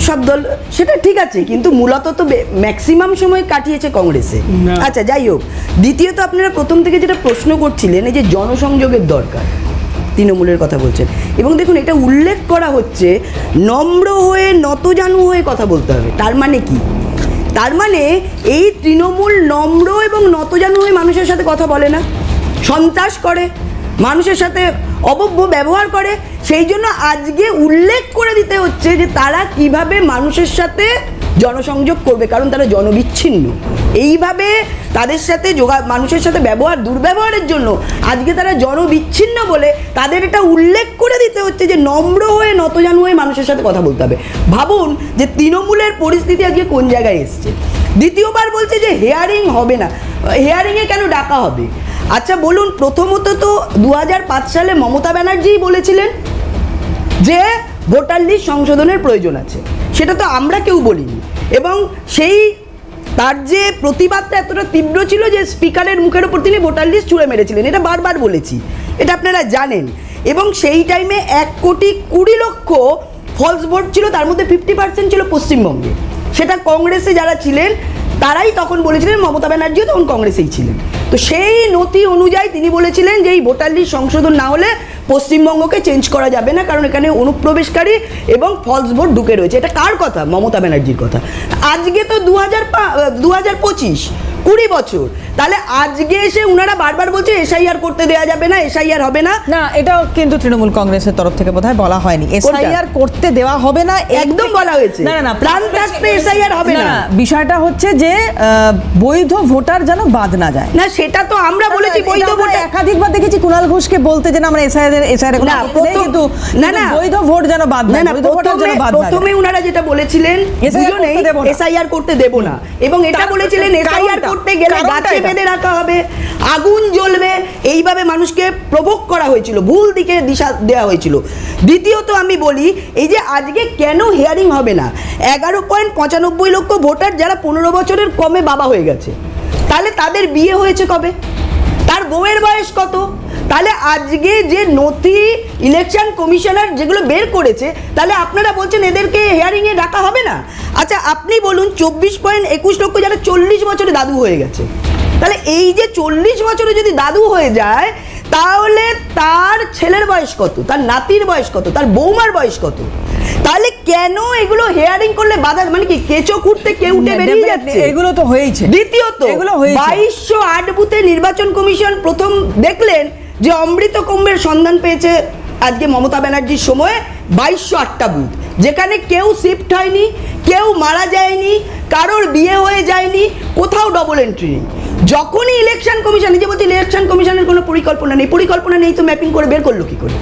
সব দল, সেটা ঠিক আছে, কিন্তু মূলত তো ম্যাক্সিমাম সময় কাটিয়েছে কংগ্রেসে। আচ্ছা, যাই হোক। দ্বিতীয়ত, আপনারা প্রথম থেকে যেটা প্রশ্ন করছিলেন, এই যে জনসংযোগের দরকার, তৃণমূলের কথা বলছেন, এবং দেখুন এটা উল্লেখ করা হচ্ছে নম্র হয়ে নতজানু হয়ে কথা বলতে হবে। তার মানে কি? তার মানে এই তৃণমূল নম্র এবং নতজানু হয়ে মানুষের সাথে কথা বলে না, সন্ত্রাস করে, মানুষের সাথে অভব্য ব্যবহার করে। সেই জন্য আজকে উল্লেখ করে দিতে হচ্ছে যে তারা কিভাবে মানুষের সাথে জনসংযোগ করবে, কারণ তারা জনবিচ্ছিন্ন। এইভাবে তাদের সাথে মানুষের সাথে দুর্ব্যবহারের জন্য আজকে তারা জনবিচ্ছিন্ন বলে তাদের এটা উল্লেখ করে দিতে হচ্ছে যে নম্র হয়ে নতজানু হয়ে মানুষের সাথে কথা বলতে হবে। ভাবুন যে তৃণমূলের পরিস্থিতি আজকে কোন জায়গায় এসছে। দ্বিতীয়বার বলছে যে হেয়ারিং হবে না, হেয়ারিংয়ে কেন ডাকা হবে? আচ্ছা বলুন, প্রথমত তো 2005 সালে মমতা ব্যানার্জিই বলেছিলেন যে ভোটার লিস্ট সংশোধনের প্রয়োজন আছে, সেটা তো আমরা কেউ বলিনি, এবং তার যে প্রতিবাদটা এতটা তীব্র ছিল যে স্পিকারের মুখের ওপর তিনি ভোটার লিস্ট ছুঁড়ে মেরেছিলেন, এটা বারবার বলেছি, এটা আপনারা জানেন। এবং সেই টাইমে 1,20,00,000 ফলস ভোট ছিল, তার মধ্যে 50% ছিল পশ্চিমবঙ্গে। সেটা কংগ্রেসে যারা ছিলেন তারাই তখন বলেছিলেন, মমতা ব্যানার্জিও তখন কংগ্রেসেই ছিলেন। তো সেই নথি অনুযায়ী তিনি বলেছিলেন যে এই ভোটার লিস্ট সংশোধন না হলে পশ্চিমবঙ্গকে চেঞ্জ করা যাবে না, কারণ এখানে অনুপ্রবেশকারী এবং ফলস ভোট ঢুকে রয়েছে। এটা কার কথা? মমতা ব্যানার্জির কথা। আজকে তো 2025, 20 বছর, তাহলে আজকে এসে উনারা বারবার বলছে এসআইআর করতে দেওয়া যাবে না, এসআইআর হবে না। না, এটাও কিন্তু তৃণমূল কংগ্রেসের তরফ থেকে বোধহয় বলা হয়নি, এসআইআর করতে দেওয়া হবে না, একদম বলা হয়েছে। না, প্রাণ থাকতে এসআইআর হবে না। বিষয়টা হচ্ছে যে বৈধ ভোটার যেন বাদ না যায়। না, সেটা তো আমরা বলেছি বৈধ ভোটার। একাধিকবার দেখেছি কুণাল ঘোষকে বলতে যে আমরা এসআইআর কিন্তু বৈধ ভোট যেন বাদ না, বৈধ ভোটার যেন বাদ না। প্রথমে উনারা যেটা বলেছিলেন, দুজনেই এসআইআর করতে দেব না, এবং এটা বলেছিলেন এসআইআর করতে গেলে কারণটা গাছে এটা। বেঁধে রাখা হবে, আগুন জ্বলবে, এইভাবে মানুষকে প্রভোগ করা হয়েছিল, ভুল দিকে দিশা দেওয়া হয়েছিল। দ্বিতীয়ত আমি বলি, এই যে আজকে কেন হিয়ারিং হবে না, 11.95 লক্ষ ভোটার যারা 15 বছরের কমে বাবা হয়ে গেছে, তাহলে তাদের বিয়ে হয়েছে কবে, তার বউয়ের বয়স কত, তাহলে আজকে যে নথি ইলেকশন কমিশনার যেগুলো বের করেছে, তাহলে আপনারা বলছেন এদেরকে হিয়ারিংয়ে ডাকা হবে না? আচ্ছা আপনি বলুন, 24.21 লক্ষ যারা 40 বছরে দাদু হয়ে গেছে, তাহলে এই যে 40 বছরে যদি দাদু হয়ে যায়, তাহলে তার ছেলের বয়স কত, তার নাতির বয়স কত, তার বৌমার বয়স কত? তাহলে কেন এগুলো হিয়ারিং করলে বাধা, মানে কি কেঁচো খুঁড়তে কেউ উঠে বেরিয়ে যাচ্ছে? এগুলো তো হয়েছে। দ্বিতীয়ত, এগুলো হয়েছে। 2208 বুথে নির্বাচন কমিশন প্রথম দেখলেন যে অমৃত কুম্ভের সন্ধান পেয়েছে আজকে মমতা ব্যানার্জির সময়ে 2208টা বুথ, যেখানে কেউ শিফট হয়নি, কেউ মারা যায়নি, কারোর বিয়ে হয়ে যায়নি, কোথাও ডবল এন্ট্রি নেই। যখনই ইলেকশন কমিশন, এই যে বলছি ইলেকশন কমিশনের কোনো পরিকল্পনা নেই তো ম্যাপিং করে বের করলো কি করে?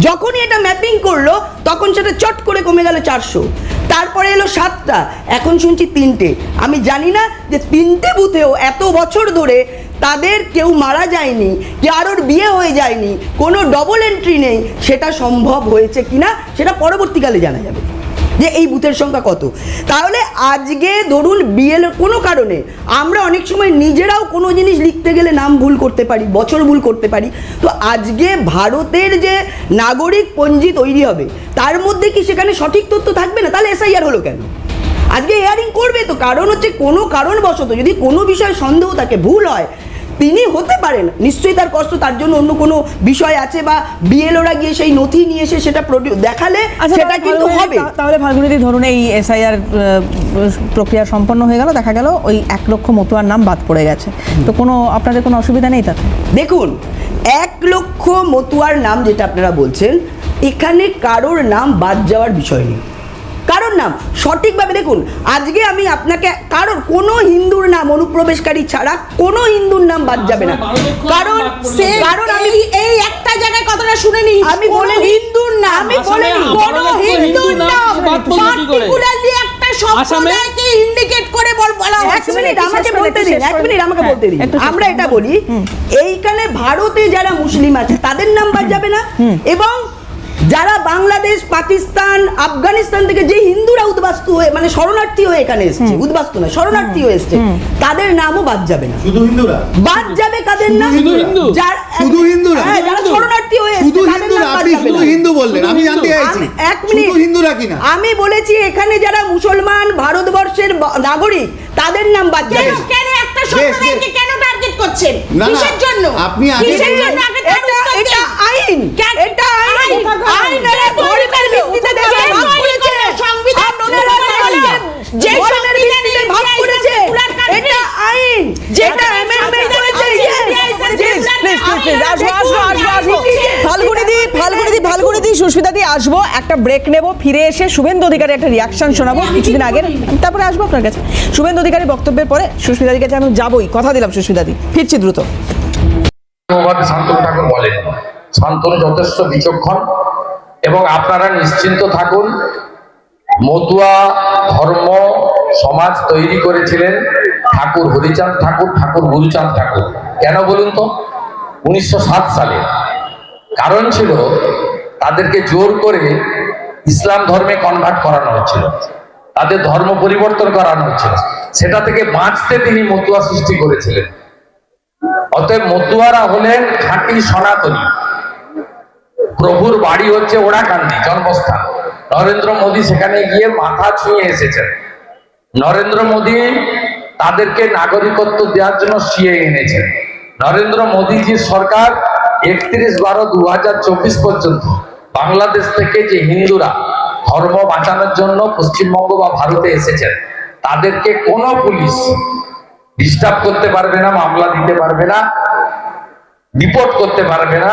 যখনই এটা ম্যাপিং করলো তখন সেটা চট করে কমে গেল 400, তারপরে এলো 7টা, এখন শুনছি 3টে। আমি জানি না যে 3টে বুথেও এত বছর ধরে তাদের কেউ মারা যায়নি, কারোর বিয়ে হয়ে যায়নি, কোনো ডবল এন্ট্রি নেই, সেটা সম্ভব হয়েছে কিনা সেটা পরবর্তীকালে জানা যাবে যে এই বুথের সংখ্যা কত। তাহলে আজকে ধরুন বিএল কোনো কারণে আমরা অনেক সময় নিজেরাও কোনো জিনিস লিখতে গেলে নাম ভুল করতে পারি, বছর ভুল করতে পারি, তো আজকে ভারতের যে নাগরিক পঞ্জি তৈরি হবে তার মধ্যে কি সেখানে সঠিক তথ্য থাকবে না? তাহলে এসআইআর হলো কেন? আজকে হিয়ারিং করবে তো, কারণ হচ্ছে কোনো কারণবশত যদি কোনো বিষয়ে সন্দেহ থাকে, ভুল হয়, তিনি হতে পারেন, নিশ্চয়ই তার কষ্ট, তার জন্য অন্য কোনো বিষয় আছে, বা বিএলওরা গিয়ে সেই নথি নিয়ে এসে সেটা দেখালে সেটা কিন্তু হবে। তাহলে ফাল্গুনিদি ধরুন এই এসআইআর প্রক্রিয়া সম্পন্ন হয়ে গেল, দেখা গেল ওই 1 লক্ষ মতুয়ার নাম বাদ পড়ে গেছে, তো কোনো আপনাদের কোনো অসুবিধা নেই তাতে? দেখুন, 1 লক্ষ মতুয়ার নাম যেটা আপনারা বলছেন, এখানে কারোর নাম বাদ যাওয়ার বিষয় নেই, কারোর নাম সঠিকভাবে দেখুন। আজকে আমি আপনাকে কারোর কোনো হিন্দুর নাম অনুপ্রবেশকারী ছাড়া কোনো হিন্দুর নাম বাদ যাবে না, কারণ আমি এই একটা জায়গায় কথাটা শুনে নি, আমি বলে হিন্দুর নাম, আমি বলে কোন হিন্দুর নাম পার্টিকুলারলি একটা সম্প্রদায়কে ইন্ডিকেট করে বলা হয়। 1 মিনিট আমাকে বলতে দিন, 1 মিনিট আমাকে বলতে দিন। আমরা এটা বলি, এইখানে ভারতে যারা মুসলিম আছে তাদের নাম বাদ যাবে না, এবং যারা বাংলাদেশ, পাকিস্তান, আফগানিস্তান থেকে যে হিন্দুরা উদ্বাস্তু হয়ে, মানে শরণার্থী হয়ে এখানে এসেছে, উদ্বাস্তু না শরণার্থী হয়ে এসেছে, তাদের নামও বাদ যাবে না। শুধু হিন্দুরা বাদ যাবে কাদের নাম? শুধু হিন্দু? শুধু হিন্দুরা? হ্যাঁ, যারা শরণার্থী হয়ে এসেছে শুধু তাদের হিন্দুরা? নাম বাদ আপনি যাবে শুধু না। হিন্দু বললেন, আমি জানতে চাইছি 1 মিনিট, শুধু হিন্দুরা কিনা? আমি বলেছি এখানে যারা মুসলমান ভারতবর্ষের নাগরিক তাদের নাম বাদ যাবে। কেন একটা সম্প্রদায়কে কেন টার্গেট করছেন? না, না, কিসের জন্য? আপনি আগে কিসের বললেন- জন্য আগে এটা আইন, এটা আইন, আইনের ধর্মের ভিত্তিতে দেশে ভাগ করেছে, সংবিধান আপনারা বলেন যে ধর্মের ভিত্তিতে ভাগ করেছে, এটা আইন, যেটা অ্যামেন্ডমেন্ট হয়েছে। ফাল্গুনিদি, সুস্মিতাদি, আসবো একটা ব্রেক নেব, ফিরে এসে শুভেন্দু অধিকারী একটা রিয়াকশন শোনাবো কিছুদিন আগের, তারপরে আসবো আপনার কাছে। শুভেন্দু অধিকারী বক্তব্যের পরে সুস্মিতাদির কাছে আমি যাবোই, কথা দিলাম সুস্মিতাদি, ফিরছি দ্রুত। শান্তনু ঠাকুর বলেন, শান্তনু যথেষ্ট বিচক্ষণ, এবং আপনারা নিশ্চিন্ত থাকুন, মতুয়া ধর্ম সমাজ তৈরি করেছিলেন ঠাকুর হরিচাঁদ ঠাকুর, ঠাকুর গুরুচাঁদ ঠাকুর। কেন বলুন তো? 1907 সালে। কারণ ছিল তাদেরকে জোর করে ইসলাম ধর্মে কনভার্ট করানো হচ্ছিল, তাদের ধর্ম পরিবর্তন করানো হচ্ছিল, সেটা থেকে বাঁচতে তিনি মতুয়া সৃষ্টি করেছিলেন। অতএব মতুয়ারা হলেন খাঁটি সনাতনী। প্রভুর বাড়ি হচ্ছে ওড়াকান্দি, জন্মস্থান। নরেন্দ্র মোদী সেখানে গিয়ে মাথা ছুঁয়ে এসেছেন। নরেন্দ্র মোদী তাদেরকে নাগরিকত্ব দেওয়ার জন্য সিএ এনেছেন। নরেন্দ্র মোদীজির সরকার 31/12/2024 পর্যন্ত বাংলাদেশ থেকে যে হিন্দুরা ধর্ম বাঁচানোর জন্য পশ্চিমবঙ্গ বা ভারতে এসেছেন, তাদেরকে কোনো পুলিশ ডিস্টার্ব করতে পারবে না, মামলা দিতে পারবে না, রিপোর্ট করতে পারবে না,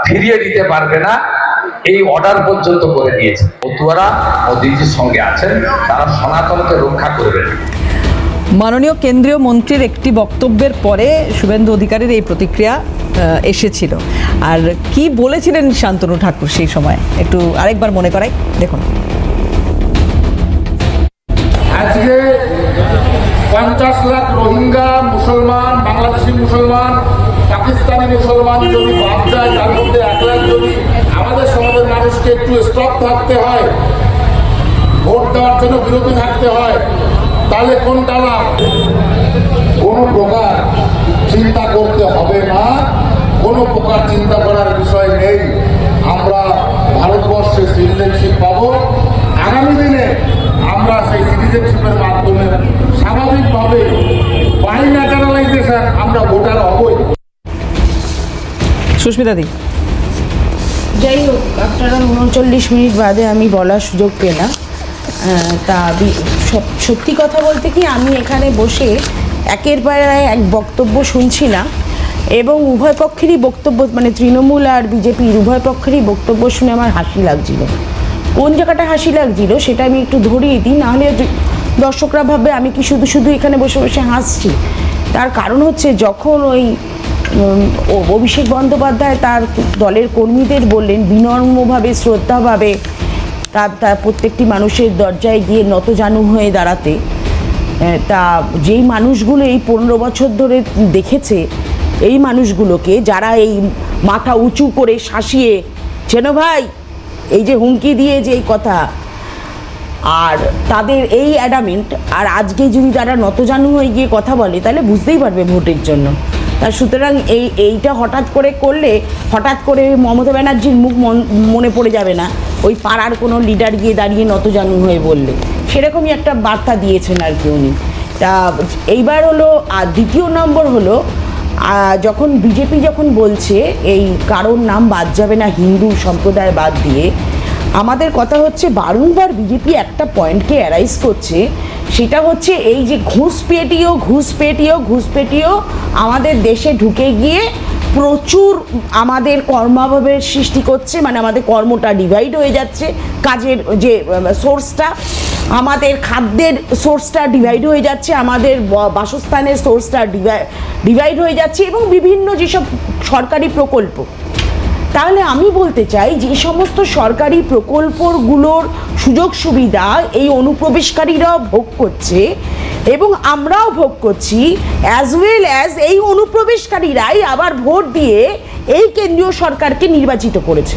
ফিরিয়ে দিতে পারবে না, এই অর্ডার পর্যন্ত করে দিয়েছে। মতুয়ারা মোদীজির সঙ্গে আছেন, তারা সনাতনকে রক্ষা করবেন। মাননীয় কেন্দ্রীয় মন্ত্রীর একটি বক্তব্যের পরে শুভেন্দু অধিকারীর এই প্রতিক্রিয়া এসেছিল, আর কি বলেছিলেন শান্তনু ঠাকুর সেই সময় একটু আরেকবার মনে করাই, দেখুন। আজকে 50 লাখ রোহিঙ্গা মুসলমান, বাংলাদেশি মুসলমান, পাকিস্তানি মুসলমান যদি বাদ যায়, তার মধ্যে 1 লাখ যদি আমাদের সমাজের মানুষকে একটু স্টপ থাকতে হয়, ভোট দেওয়ার জন্য বিরতি থাকতে হয়, তাহলে কোনটা লাভ? কোনো প্রকার চিন্তা করতে হবে না, কোনো প্রকার চিন্তা করার বিষয় নেই। আমরা ভারতবর্ষে সিটিজেনশিপ পাবো। আগামী দিনে আমরা সেই সিটিজেনশিপের মাধ্যমে স্বাভাবিকভাবে বাই ন্যাচারালাইজেশন আমরা ভোটার হবই। সুস্মিতা দি, যাই হোক, আপনারা 39 মিনিট বাদে আমি বলার সুযোগ পেলাম। সত্যি কথা বলতে কি, আমি এখানে বসে একের পর এক বক্তব্য শুনছিলাম এবং উভয় পক্ষেরই বক্তব্য, মানে তৃণমূল আর বিজেপির উভয় পক্ষেরই বক্তব্য শুনে আমার হাসি লাগছিল। কোন জায়গাটা হাসি লাগছিল সেটা আমি একটু ধরিয়ে দিই, নাহলে দর্শকরা ভাববে আমি কি শুধু শুধু এখানে বসে বসে হাসছি। তার কারণ হচ্ছে, যখন ওই অভিষেক বন্দ্যোপাধ্যায় তার দলের কর্মীদের বললেন বিনম্রভাবে, শ্রদ্ধাভাবে তার প্রত্যেকটি মানুষের দরজায় গিয়ে নতজানু হয়ে দাঁড়াতে, তা যেই মানুষগুলো এই 15 বছর ধরে দেখেছে, এই মানুষগুলোকে যারা এই মাথা উঁচু করে শাসিয়ে, চেনো ভাই, এই যে হুমকি দিয়ে যে এই কথা, আর তাদের এই অ্যাডামেন্ট, আর আজকে যদি তারা নতজানু হয়ে গিয়ে কথা বলে, তাহলে বুঝতেই পারবে ভোটের জন্য। তা সুতরাং এইটা হঠাৎ করে করলে, হঠাৎ করে মমতা ব্যানার্জির মুখ মনে পড়ে যাবে না, ওই পাড়ার কোনো লিডার গিয়ে দাঁড়িয়ে নতজানু হয়ে বললে। সেরকমই একটা বার্তা দিয়েছেন আর কি উনি। তা এইবার হলো, আর দ্বিতীয় নম্বর হলো, যখন বিজেপি যখন বলছে এই কারোর নাম বাদ যাবে না হিন্দু সম্প্রদায় বাদ দিয়ে, আমাদের কথা হচ্ছে বারংবার বিজেপি একটা পয়েন্টকে অ্যারাইজ করছে, সেটা হচ্ছে এই যে ঘুষপেটিও আমাদের দেশে ঢুকে গিয়ে প্রচুর আমাদের কর্মাভাবের সৃষ্টি করছে, মানে আমাদের কর্মটা ডিভাইড হয়ে যাচ্ছে, কাজের যে সোর্সটা, আমাদের খাদ্যের সোর্সটা ডিভাইড হয়ে যাচ্ছে, আমাদের বাসস্থানের সোর্সটা ডিভাইড হয়ে যাচ্ছে, এবং বিভিন্ন যেসব সরকারি প্রকল্প। তাহলে আমি বলতে চাই, যে সমস্ত সরকারি প্রকল্পগুলোর সুযোগ সুবিধা এই অনুপ্রবেশকারীরাও ভোগ করছে এবং আমরাও ভোগ করছি, অ্যাজ ওয়েল অ্যাজ এই অনুপ্রবেশকারীরাই আবার ভোট দিয়ে এই কেন্দ্রীয় সরকারকে নির্বাচিত করেছে।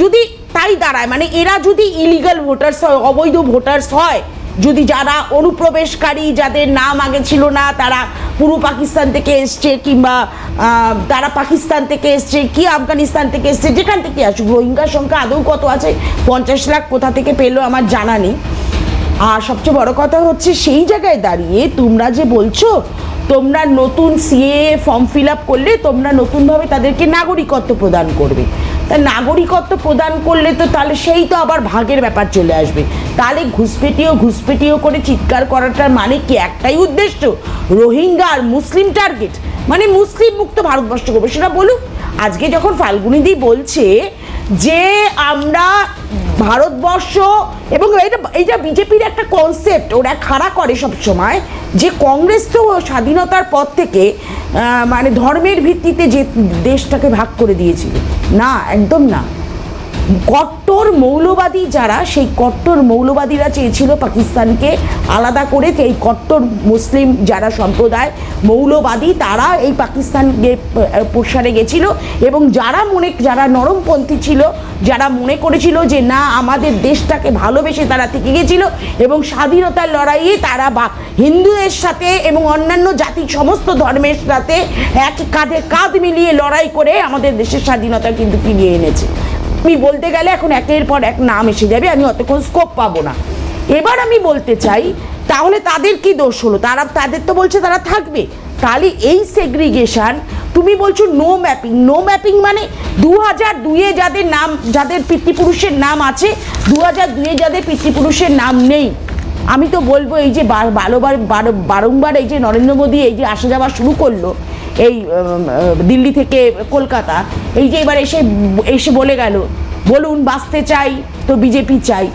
যদি তাই দাঁড়ায়, মানে এরা যদি ইলিগাল ভোটার্স হয়, অবৈধ ভোটার্স হয়, যদি যারা অনুপ্রবেশকারী, যাদের নাম আগে ছিল না, তারা পূর্ব পাকিস্তান থেকে এসছে, কিংবা তারা পাকিস্তান থেকে এসছে কি আফগানিস্তান থেকে এসছে, যেখান থেকে আসুক, রোহিঙ্গার সংখ্যা আদৌ কত আছে, 50 লাখ কোথা থেকে পেলো আমার জানা নেই। আর সবচেয়ে বড় কথা হচ্ছে, সেই জায়গায় দাঁড়িয়ে তোমরা যে বলছো তোমরা নতুন সিএ ফর্ম ফিল আপ করলে তোমরা নতুনভাবে তাদেরকে নাগরিকত্ব প্রদান করবে। তা নাগরিকত্ব প্রদান করলে তো তাহলে সেই তো আবার ভাগের ব্যাপার চলে আসবে। তাহলে ঘুষপেটিও করে চিৎকার করাটার মানে কি? একটাই উদ্দেশ্য, রোহিঙ্গা আর মুসলিম টার্গেট, মানে মুসলিম মুক্ত ভারতবর্ষ করবে। সেটা বলুক। আজকে যখন ফাল্গুনিদি বলছে যে আমরা ভারতবর্ষ, এবং এইটা বিজেপির একটা কনসেপ্ট ওরা খাড়া করে সব সময়, যে কংগ্রেস তো স্বাধীনতার পর থেকে মানে ধর্মের ভিত্তিতে যে দেশটাকে ভাগ করে দিয়েছিল। না, একদম না। কট্টর মৌলবাদী যারা, সেই কট্টর মৌলবাদীরা চেয়েছিল পাকিস্তানকে আলাদা করে, এই কট্টর মুসলিম যারা সম্প্রদায় মৌলবাদী তারা এই পাকিস্তানকে প্রসারে গেছিল, এবং যারা নরমপন্থী ছিল, যারা মনে করেছিল যে না আমাদের দেশটাকে ভালোবেসে তারা থেকে গেছিল, এবং স্বাধীনতার লড়াইয়ে তারা হিন্দুদের সাথে এবং অন্যান্য জাতি সমস্ত ধর্মের সাথে এক কাঁধে কাঁধ মিলিয়ে লড়াই করে আমাদের দেশের স্বাধীনতা কিন্তু ফিরিয়ে এনেছে। আমি বলতে গেলে এখন একের পর এক নাম এসে যাবে, আমি অতক্ষণ স্কোপ পাবো না। এবার আমি বলতে চাই, তাহলে তাদের কি দোষ হলো? তাদের তো বলছে তারা থাকবে। তাহলে এই সেগ্রিগেশন, তুমি বলছো নো ম্যাপিং মানে 2002-এ যাদের পিতৃপুরুষের নাম আছে, 2002-এ যাদের পিতৃপুরুষের নাম নেই, আমি তো বলবো এই যে বারংবার এই যে নরেন্দ্র মোদী এই যে আসা যাওয়া শুরু করলো এই দিল্লি থেকে কলকাতা, এই যে এবার এসে বলে গেল, বলুন বাঁচতে চাই তো বিজেপি চাই।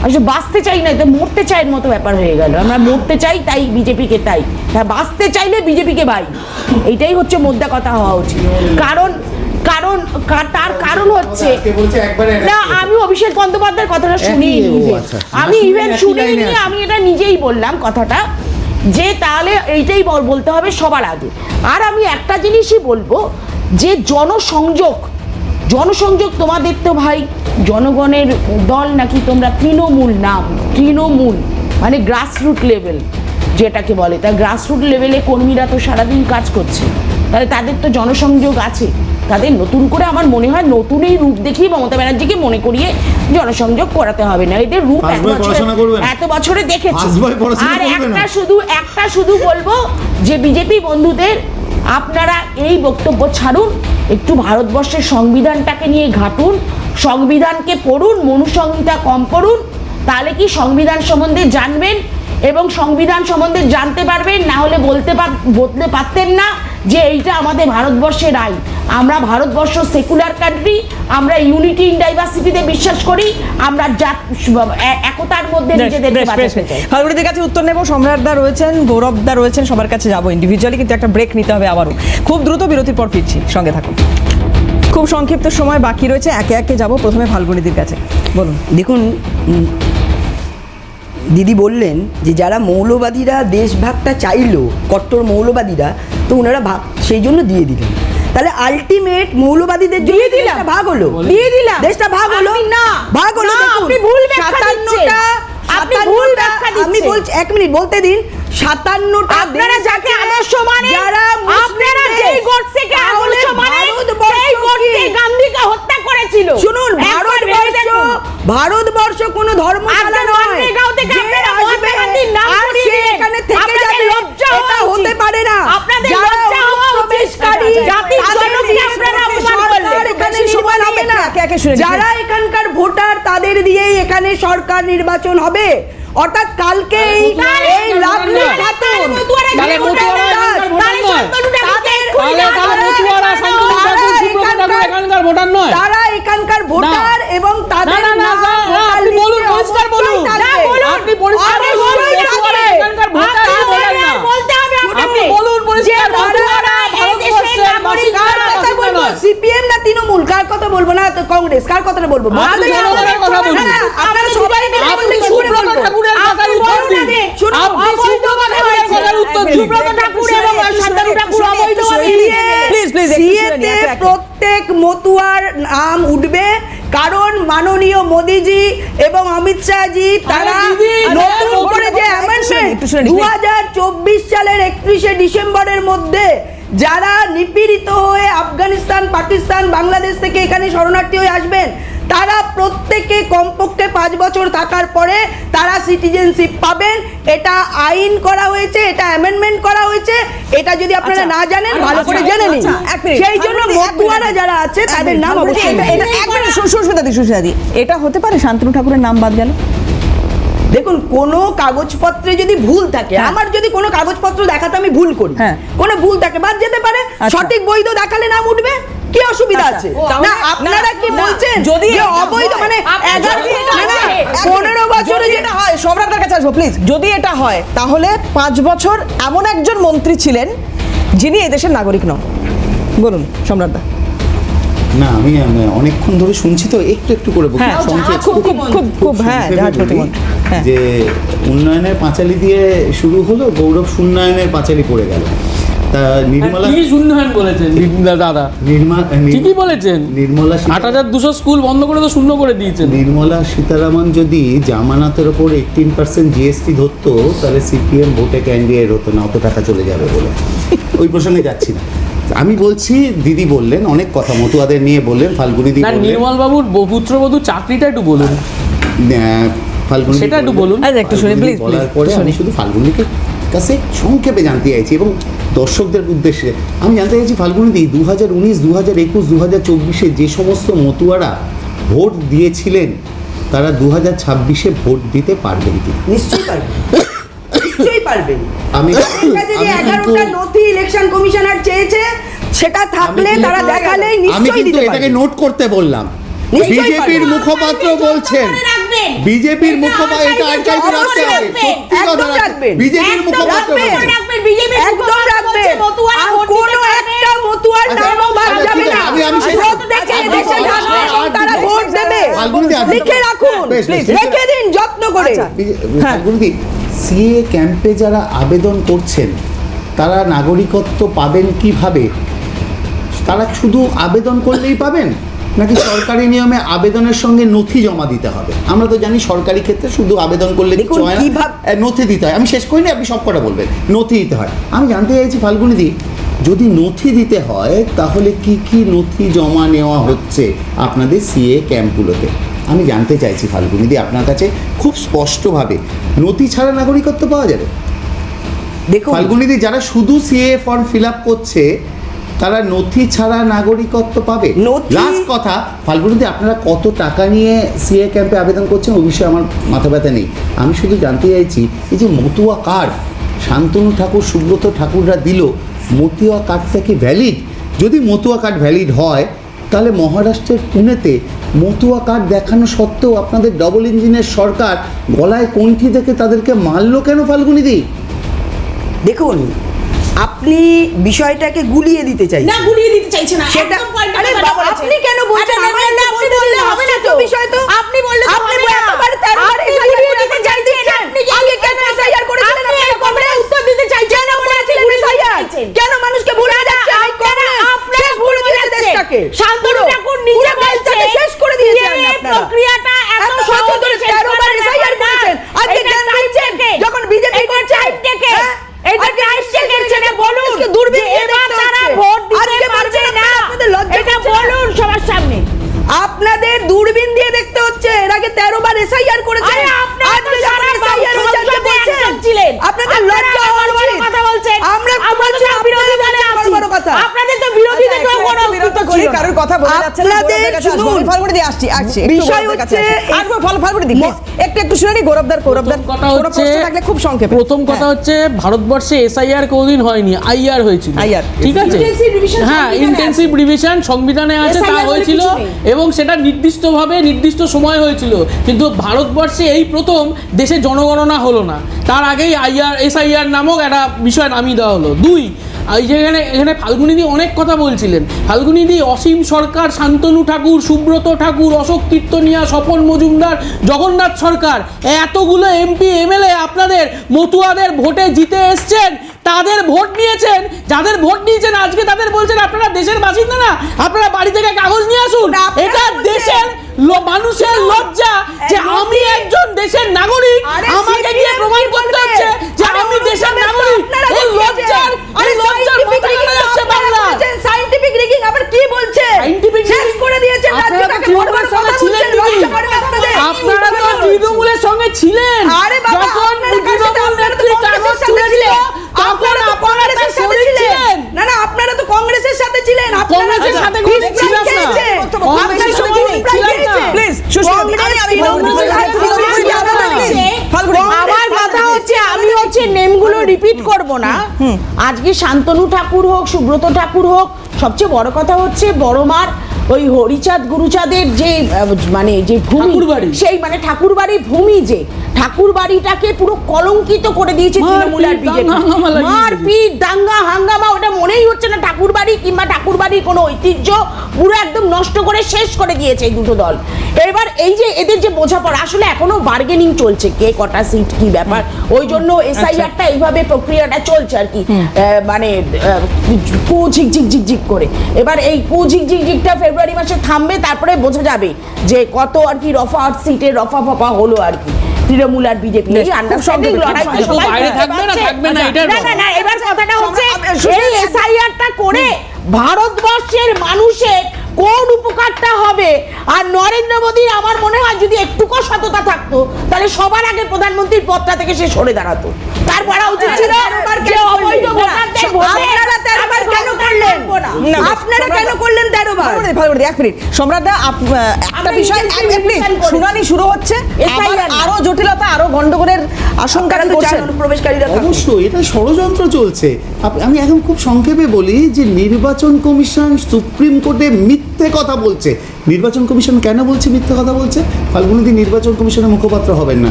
আসলে বাঁচতে চাই না, তো মরতে চাইয়ের মতো ব্যাপার হয়ে গেল। আমরা মরতে চাই তাই বিজেপিকে, তাই হ্যাঁ বাঁচতে চাইলে বিজেপিকে ভাই, এইটাই হচ্ছে মোদ্দা কথা হওয়া উচিত। তার কারণ হচ্ছে না, আমি অভিষেক বন্দ্যোপাধ্যায়ের কথাটা শুনিনি, আমি ইভেন শুনিনি, আমি এটা নিজেই বললাম কথাটা। যে তাহলে এইটাই বলতে হবে সবার আগে। আর আমি একটা জিনিসই বলবো যে জনসংযোগ তোমাদের তো ভাই জনগণের দল নাকি তোমরা তৃণমূল নাম, তৃণমূল মানে গ্রাসরুট লেভেল যেটাকে বলে, তা গ্রাসরুট লেভেলে কর্মীরা তো সারাদিন কাজ করছে, তাহলে তাদের তো জনসংযোগ আছে। তাদের নতুন করে আমার মনে হয় নতুন এই রূপ দেখিয়ে মমতা ব্যানার্জিকে মনে করিয়ে জনসংযোগ করাতে হবে না। এদের রূপ এত বছরে দেখেছি। আর একটা শুধু বলবো যে বিজেপি বন্ধুদের, আপনারা এই বক্তব্য ছাড়ুন, একটু ভারতবর্ষের সংবিধানটাকে নিয়ে ঘাটুন, সংবিধানকে পড়ুন, মনুসংহিতা কম পড়ুন, তাহলে কি সংবিধান সম্বন্ধে জানবেন এবং সংবিধান সম্বন্ধে জানতে পারবেন। না হলে বলতে পারতেন না যে এইটা আমাদের ভারতবর্ষের আইন। আমরা ভারতবর্ষ সেকুলার কান্ট্রি, আমরা ইউনিটি ইন ডাইভার্সিটিতে বিশ্বাস করি, আমরা একতার মধ্যে নিজেদেরকে বাঁচাতে চাই। ফাল্গুনিদের কাছে উত্তর নেব। সম্রাটদা রয়েছেন, গৌরবদা রয়েছেন, সবার কাছে যাবো ইন্ডিভিজুয়ালি, কিন্তু একটা ব্রেক নিতে হবে আবারও। খুব দ্রুত বিরতির পর ফিরছি, সঙ্গে থাকুন। খুব সংক্ষিপ্ত সময় বাকি রয়েছে, একে একে যাব। প্রথমে ফাল্গুনিদের কাছে বলুন। দেখুন, দিদি বললেন যে যারা মৌলবাদীরা দেশভাগটা চাইলো, কট্টর মৌলবাদীরা, তো ওনারা ভাগ সেই জন্য দিয়ে দিলেন। তাহলে আলটিমেট মৌলবাদীদের জন্য দেশটা ভাগ হলো, দিয়ে দিলাম, দেশটা ভাগ হলো না ভাগ হলো। আপনি ভুল ব্যাখ্যা দিচ্ছেন, আপনি ভুল ব্যাখ্যা দিচ্ছেন। আমি বলছি, এক মিনিট বলতে দিন। 57টা আপনারা যাকে আদর্শ মানে, যারা আপনারা যেই গোডসেকে আদর্শ মানে, সেই গোডসে গান্ধীকে হত্যা করেছিল। শুনুন, ভারতবর্ষ কোন ধর্মশালা নয় এখানে থেকে যাবে, এটা হতে পারে না। যারা অনুপ্রবেশকারী এখানে নির্মাণ হবে না, যারা এখানকার ভোটার তাদের দিয়েই এখানে সরকার নির্বাচন হবে। অর্থাৎ কালকে এই লাভলি খাতুন তারা এখানকার ভোটার এবং তাদের সিপিএম না তৃণমূল, কার কথা বলবো না কংগ্রেস, কার কথাটা বলবো? আপনারা সবাই প্রত্যেক মতুয়ার নাম উঠবে, কারণ মাননীয় মোদিজি এবং অমিত শাহজি তারা নতুন করে যে অ্যামেন্ডমেন্ট 2024 সালের 31শে ডিসেম্বরের মধ্যে যারা নিপীড়িত হয়ে আফগানিস্তান, পাকিস্তান, বাংলাদেশ থেকে এখানে শরণার্থী হয়ে আসবেন, তারা প্রত্যেকে কমপক্ষে 5 বছর থাকার পরে তারা সিটিজেনশিপ পাবেন। এটা আইন করা হয়েছে, এটা অ্যামেন্ডমেন্ট করা হয়েছে। এটা যদি আপনারা না জানেন, ভালো করে জেনে নিন। সেই জন্য মতুয়ারা যারা আছে তাদের নাম অবশ্যই। এটা হতে পারে শান্তনু ঠাকুরের নাম বাদ গেল? দেখুন, কোনো কাগজপত্রে যদি ভুল থাকে, আমার যদি কোনো কাগজপত্র দেখাতে আমি ভুল করি, কোনো ভুল থাকে, বাদ যেতে পারে। সঠিক বৈধ দেখালে নাম উঠবে, কি অসুবিধা আছে? না, আপনারা কি বলছেন যদি অবৈধ মানে 15 বছরে যেটা হয়? সম্রাটদার কাছে আসবো প্লিজ। যদি এটা হয় তাহলে 5 বছর এমন একজন মন্ত্রী ছিলেন যিনি এই দেশের নাগরিক নন। বলুন সম্রাটদা। না, আমি অনেকক্ষণ ধরে শুনছি তো, একটু করে বলছি যে উন্নয়নের পাঁচালি দিয়ে শুরু হলো, গৌরব শূন্যয়নের পাঁচালি পড়ে গেল। তা নির্মলা শূন্যয়ন বলেছেন দাদা, ঠিকই বলেছেন। নির্মলা 8200 স্কুল বন্ধ করে তো শূন্য করে দিয়েছেন। নির্মলা সীতারামন যদি জামানাতের ওপর 18% জিএসটি ধরতো, তাহলে সিপিএম ভোটে ক্যান্ডিডেট হতো না, অত টাকা চলে যাবে বলে। ওই প্রসঙ্গে যাচ্ছি না, আমি বলছি। দিদি বললেন অনেক কথা, মতুয়াদের নিয়ে বললেন, ফাল্গুনি দি বললেন। নির্মল বাবুর পুত্রবধূ চাকরিটা একটু বলুন, ফাল্গুনি সেটা একটু বলুন। একটু শুনে প্লিজ। বলার পরে আমি শুধু ফাল্গুনিকে কাছে সংক্ষেপে জানতে চাইছি এবং দর্শকদের উদ্দেশ্যে আমি জানতে চাইছি, ফাল্গুনি দি 2019, 2021, 2024 যে সমস্ত মতুয়ারা ভোট দিয়েছিলেন, তারা 2026 ভোট দিতে পারবেন কি? নিশ্চয়ই পারবেন, নিশ্চয়ই পারবেন। আমি 11টা নথি ইলেকশন কমিশনার চেয়েছে, সেটা থাকলে তারা দেখালেই নিশ্চয়ই দিতে পারবেন। এটাকে নোট করতে বললাম। বিজেপির মুখপাত্র বলছেন, বিজেপির মুখপাত্র, এটা আর্কাইভে রাখতে হবে, সত্যি কথা রাখবেন। বিজেপির মুখপাত্র একদম রাখবেন, কোনো একটা মতুয়ার নামও বাদ যাবে না। প্রত্যেকে দেশে থাকবে এবং তারা ভোট দেবে। লিখে রাখুন, লিখে দিন যত্ন করে। সিএ ক্যাম্পে যারা আবেদন করছেন তারা নাগরিকত্ব পাবেন কিভাবে? তারা শুধু আবেদন করলেই পাবেন, নাকি সরকারি নিয়মে আবেদনের সঙ্গে নথি জমা দিতে হবে? আমরা তো জানি সরকারি ক্ষেত্রে শুধু আবেদন করলে কিছু হয় না, নথি দিতে হয়। আমি শেষ করিনি, আপনি সব কটা বলবেন। নথি দিতে হয়। আমি জানতে চাইছি ফাল্গুনিদি, যদি নথি দিতে হয় তাহলে কি কি নথি জমা নেওয়া হচ্ছে আপনাদের সিএ ক্যাম্পগুলোতে? আমি জানতে চাইছি ফাল্গুনিদি আপনার কাছে খুব স্পষ্টভাবে, নথি ছাড়া নাগরিকত্ব পাওয়া যাবে? দেখুন ফাল্গুনিদি, যারা শুধু সিএ ফর্ম ফিল আপ করছে তারা নথি ছাড়া নাগরিকত্ব পাবে? লাস্ট কথা ফাল্গুনিদি, আপনারা কত টাকা নিয়ে সিএ ক্যাম্পে আবেদন করছেন ওই বিষয়ে আমার মাথা ব্যথা নেই। আমি শুধু জানতে চাইছি, এই যে মতুয়া কার্ড শান্তনু ঠাকুর, সুব্রত ঠাকুররা দিল, মতুয়া কার্ডটা কি ভ্যালিড? যদি মতুয়া কার্ড ভ্যালিড হয় তাহলে মহারাষ্ট্রের পুনেতে মতুয়া কার্ড দেখানো সত্ত্বেও আপনাদের ডবল ইঞ্জিনের সরকার গলায় কণ্ঠি দেখে তাদেরকে মারলো কেন ফাল্গুনিদি? দেখুন, আপনি বিষয়টাকে গুলিয়ে দিতে চাইছেন। না, গুলিয়ে দিতে চাইছে না, সেটা একদম point আরে কথা বাবা, বলেছে। আপনি কেন বলছেন? আচ্ছা, আমার না, আপনি বললে হবে না তো বিষয় তো। আপনি বললে তো আপনি হবে না। এতবার 13 বার আপনি SIR গুলিয়ে করে দিতে এখন চাইছেন, জানতে আপনি কি আগে কেন SIR করেছিলেন? আপনি আপনারা কবে উত্তর দিতে চাইছেন? কেন করেছিলেন SIR? কেন মানুষকে ভুলে যাচ্ছেন? এই কংগ্রেস শেষ করে দিয়েছে দেশটাকে। শান্তনু ঠাকুর নিজে পুরো দেশটাকে বলছে, শেষ করে দিয়েছেন CAA আপনারা। প্রক্রিয়াটা এত এত সহজে বছর ধরে শেষ 13 বার করা SIR যাবে না। করেছেন। আজকে এটা জ্ঞান time দিচ্ছেন থেকে। যখন বিজেপি এটা করছে। time থেকে। হ্যাঁ? এটা আজকে time নিশ্চয়ই থেকে। ছেড়ে এটা বলুন আজকে দূরবীন যে দিয়ে এবার দেখতে তারা হচ্ছে। ভোট দিতে আজকে পারবে বলছেন না। আপনারা, আপনাদের লজ্জা এটা হচ্ছে না? বলুন সবার সামনে। আপনাদের দূরবীন দিয়ে দেখতে হচ্ছে। এর আগে 13 বার SIR করেছেন। আরে আপনারা তো আজকে যখন সারা SIR হচ্ছে আজকে সংসদে বলছেন। একজন ছিলেন। আপনাদের আপনারা লজ্জা হওয়া বড় বড় উচিত। কথা বলছেন। আমরা আমাদের বলছি, তো বিরোধী দলে আপনারা আছি। বড় বড় কথা। আপনাদের তো বিরোধী আচ্ছা, দলেও কোনো একটু বিরত করি, ছিল না। কারোর কথা বলা যাচ্ছে না, আপনাদের গৌরবদার কাছে আসবো। শুনুন, আমি ফাল্গুনিদি আসছি, একটু বিষয় গৌরবদার কাছে হচ্ছে আসি। আসবো, ফাল্গুনিদি, please, একটু শুনে নি গৌরবদার। কথা কোনো হচ্ছে, প্রশ্ন থাকলে খুব সংক্ষেপে। প্রথম কথা হ্যাঁ। হচ্ছে ভারতবর্ষে এসআইআর কোনোদিন হয়নি, আইআর হয়েছিল। IR, ঠিক আছে? Intensive revision হ্যাঁ, সংবিধানে ইন্টেন্সিভ রিভিশন সংবিধানে আছে, তা SIR বলে হয়েছিল কিছু নেই। এবং সেটা নির্দিষ্টভাবে নির্দিষ্ট সময় হয়েছিল। কিন্তু ভারতবর্ষে এই প্রথম দেশে জনগণনা হলো না, তার আগেই এসআইআর নামক একটা বিষয় নামিয়ে দেওয়া হলো। দুই, এই যে এখানে ফাল্গুনিদি অনেক কথা বলছিলেন। ফাল্গুনিদি, অসীম সরকার, শান্তনু ঠাকুর, সুব্রত ঠাকুর, অশোক কীর্তনিয়া, স্বপন মজুমদার, জগন্নাথ সরকার, এতগুলো এমপি এমএলএ আপনাদের মতুয়াদের ভোটে জিতে এসছেন, তাদের ভোট নিয়েছেন। যাদের ভোট নিয়েছেন আজকে তাদের বলছেন আপনারা দেশের বাসিন্দা না, আপনারা বাড়ি থেকে কাগজ নিয়ে আসুন। এটা দেশের মানুষের লজ্জা যে আমি একজন দেশের নাগরিক, আমাকে গিয়ে প্রমাণ করতে হচ্ছে যে আমি দেশের নাগরিক। এই লজ্জার মাথা গেলে যাচ্ছে বাংলা। সায়েন্টিফিক রিগিং আবার কি বলছে? Scientific শেষ করে দিয়েছেন আপনারা তো রাজ্যটাকে। তৃণমূলের সঙ্গে ছিলেন নাকি? আপনারা তো তৃণমূলের সঙ্গে ছিলেন। আরে বাবা, যখন আপনারা কার সাথে? তৃণমূল আপনারা তো নেত্রী কংগ্রেসের কাগজ সাথে তুলেছিল ছিলেন। তখন আপনারা তো আপনারা তার কংগ্রেসের সাথে শরীর ছিলেন। ছিলেন। না না, আপনারা তো কংগ্রেসের সাথে ছিলেন। কংগ্রেসের সাথে কোনো ছিলাম না। কংগ্রেসের সঙ্গে ছিলাম না। প্লিজ, সুস্মিতা, আমি আমার কথা হচ্ছে, আমি নেমগুলো রিপিট করব না। আজকে শান্তনু ঠাকুর হোক, সুব্রত ঠাকুর হোক, সবচেয়ে বড় কথা হচ্ছে বড়মার ওই হরিচাঁদ গুরুচাঁদের যে মানে যে ভূমি, ঠাকুরবাড়ি। সেই মানে ঠাকুরবাড়ি ভূমি, যে ঠাকুরবাড়িটাকে পুরো কলঙ্কিত করে দিয়েছে তৃণমূল আর বিজেপি। দাঙ্গা-হাঙ্গামা লাগিয়ে মারপিট, দাঙ্গা হাঙ্গামা, ওটা মনেই হচ্ছে না ঠাকুরবাড়ি কিংবা ঠাকুরবাড়ির কোনো ঐতিহ্য, পুরো একদম নষ্ট করে শেষ করে দিয়েছে এই দুটো দল। এবার এই যে এদের যে বোঝাপড়া, আসলে এখনো বার্গেনিং চলছে, কে কটা সিট কি ব্যাপার, ওই জন্য এসআইআরটা এইভাবে প্রক্রিয়াটা চলছে আর কি, মানে কু ঝিকঝিক ঝিকঝিক করে। এবার এই কু ঝিকঝিকটা ফেব্রুয়ারি মাসে থামবে, তারপরে বোঝা যাবে যে কত আর কি রফা সিটের রফা ফফা হলো আর কি তৃণমূল আর বিজেপি। এই আন্ডারস্ট্যান্ডিং লড়াই তো সবাই বাইরে থাকবে না, থাকবে না, এটার না, এবার কথাটা হচ্ছে এই এসআইআরটা করে ভারতবর্ষের মানুষের কোন উপকারটা হবে। আর নরেন্দ্র মোদীর আমার মনে হয় যদি একটুকু সততা থাকতো তাহলে সবার আগে প্রধানমন্ত্রীর পদটা থেকে সে সরে দাঁড়াতো। তার বলা উচিত ছিল যে অবৈধ ভোটারদের ভোটে আপনারা কেন করলেন? আপনারা কেন করলেন 13 বার? ফাল্গুনিদি, এক মিনিট। সম্রাটদা, একটা বিষয়, প্লিজ, শুনানি শুরু হচ্ছে, আরো জটিলতা, আরো গন্ডগোলের আশঙ্কা আপনারা তো করছেন। চান অনুপ্রবেশকারীরা থাকুক। অবশ্যই এটা ষড়যন্ত্র চলছে। আমি এখন খুব সংক্ষেপে বলি যে নির্বাচন কমিশন সুপ্রিম কোর্টে মিথ্যে কথা বলছে। নির্বাচন কমিশন কেন বলছে মিথ্যে কথা বলছে? ফাল্গুনিদি নির্বাচন কমিশনের মুখপাত্র হবেন না।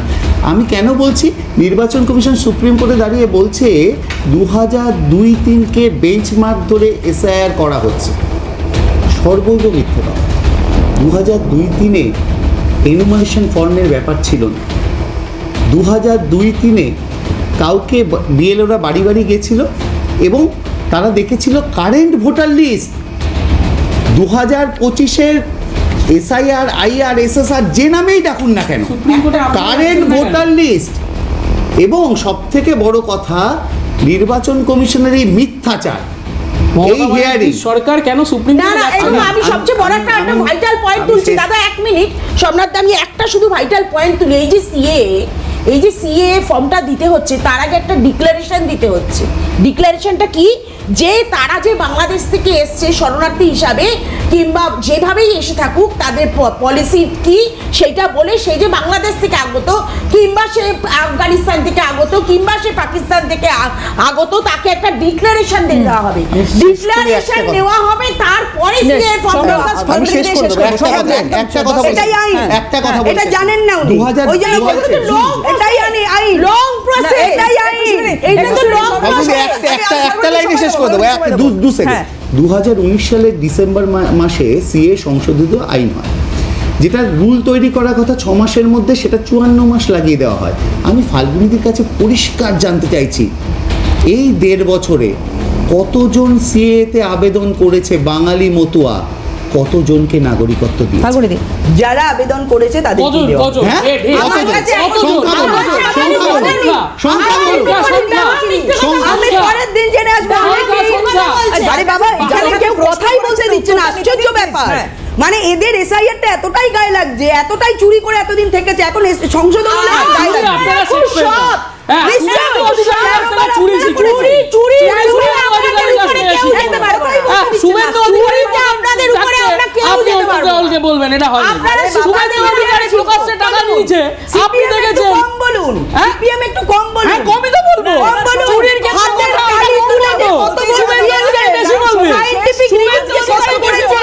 আমি কেন বলছি, নির্বাচন কমিশন সুপ্রিম কোর্টে দাঁড়িয়ে বলছে 2002-03কে বেঞ্চমার্ক ধরে এসআইআর করা হচ্ছে। সর্বৈব মিথ্যে কথা। 2002-03-এ এনুমারেশন ফর্মের ব্যাপার ছিল না। 2002-03-এ কাউকে বিএলওরা বাড়ি বাড়ি গেছিল এবং তারা দেখেছিল কারেন্ট ভোটার লিস্ট 2025-এর SIR, IR, SSR যে নামেই ডাকুন না কেন, কারেন্ট ভোটার লিস্ট। এবং সব থেকে বড় কথা, নির্বাচন কমিশনের এই মিথ্যাচার, এই হিয়ারিং সরকার কেন সুপ্রিম না না একদম, আমি সবচেয়ে বড় একটা ভাইটাল পয়েন্ট তুলছি দাদা, 1 মিনিট সম্রাট, আমি একটা শুধু ভাইটাল পয়েন্ট তুলি। এই যে সিএ ফর্মটা দিতে হচ্ছে, তার আগে একটা ডিক্লারেশন দিতে হচ্ছে। ডিক্লারেশনটা কি? যে তারা যে বাংলাদেশ থেকে এসছে শরণার্থী হিসাবে কিংবা যেভাবেই এসে থাকুক, তাদের পলিসি কি সেটা বলে, সে যে বাংলাদেশ থেকে আগত কিংবা সে আফগানিস্তান থেকে আগত কিংবা সে পাকিস্তান থেকে আগত, তাকে একটা ডিক্লারেশন দেওয়া হবে। ডিক্লারেশন দেওয়া হবে, তারপরে সিএ ফর্মটা আমি শেষ করব। একটা কথা বলছি, এটাই আইন। একটা কথা বলছি, এটা জানেন না উনি। ওই জন্য বলছি এটাই আইন, লং প্রসেস, এটাই আইন, এটা তো লং প্রসেস। একটা লাইনে শেষ করে দেবো, 2 সেকেন্ড। 2019 সালের ডিসেম্বর মাসে সিএ সংশোধিত আইন হয়, যেটা রুল তৈরি করার কথা 6 মাসের মধ্যে, সেটা 54 মাস লাগিয়ে দেওয়া হয়। আমি ফাল্গুনিদির কাছে পরিষ্কার জানতে চাইছি, এই 1.5 বছরে কতজন সিএতে আবেদন করেছে বাঙালি মতুয়া, কতজনকে নাগরিকত্ব দিয়েছে? ফাল্গুনিদি যারা আবেদন করেছে তাদের কজন কজন হ্যাঁ? আমার কাছে সংখ্যা বলুন, সংখ্যা বলুন। আমি পরের দিন জেনে আসবো। আরে বাবা, এখানে কেউ কথাই বলতে দিচ্ছে না, আশ্চর্য ব্যাপার। মানে এদের এসআইআরটা এতটাই গায়ে লাগছে, এতটাই চুরি করে এতদিন থেকেছে, এখন সংশোধন হলে গায়ে লাগছে। আপনারা শেষ করে দাও। হ্যাঁ, নিশ্চয়ই। চুরি শুভেন্দু অধিকারীকে বলবেন এটা হয় না। শুভেন্দু অধিকারী প্রকাশ্যে টাকা নিয়েছে, আপনি দেখেছেন। কম বলুন, সিপিএম একটু কম বলুন। হ্যাঁ, কমই তো বলবো। কম বলুন। চুরির ক্ষেত্রে হাতের কথা কালি আমরা তুলে বলবো। কত শুভেন্দু অধিকারী বেশি বলবে। সায়েন্টিফিক রিসার্চ কষ্ট করেছে।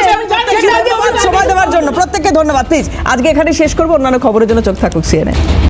সময় দেওয়ার জন্য প্রত্যেককে ধন্যবাদ। প্লিজ আজকে এখানে শেষ করবো, অন্যান্য খবরের জন্য চোখ থাকুক সিএনএ।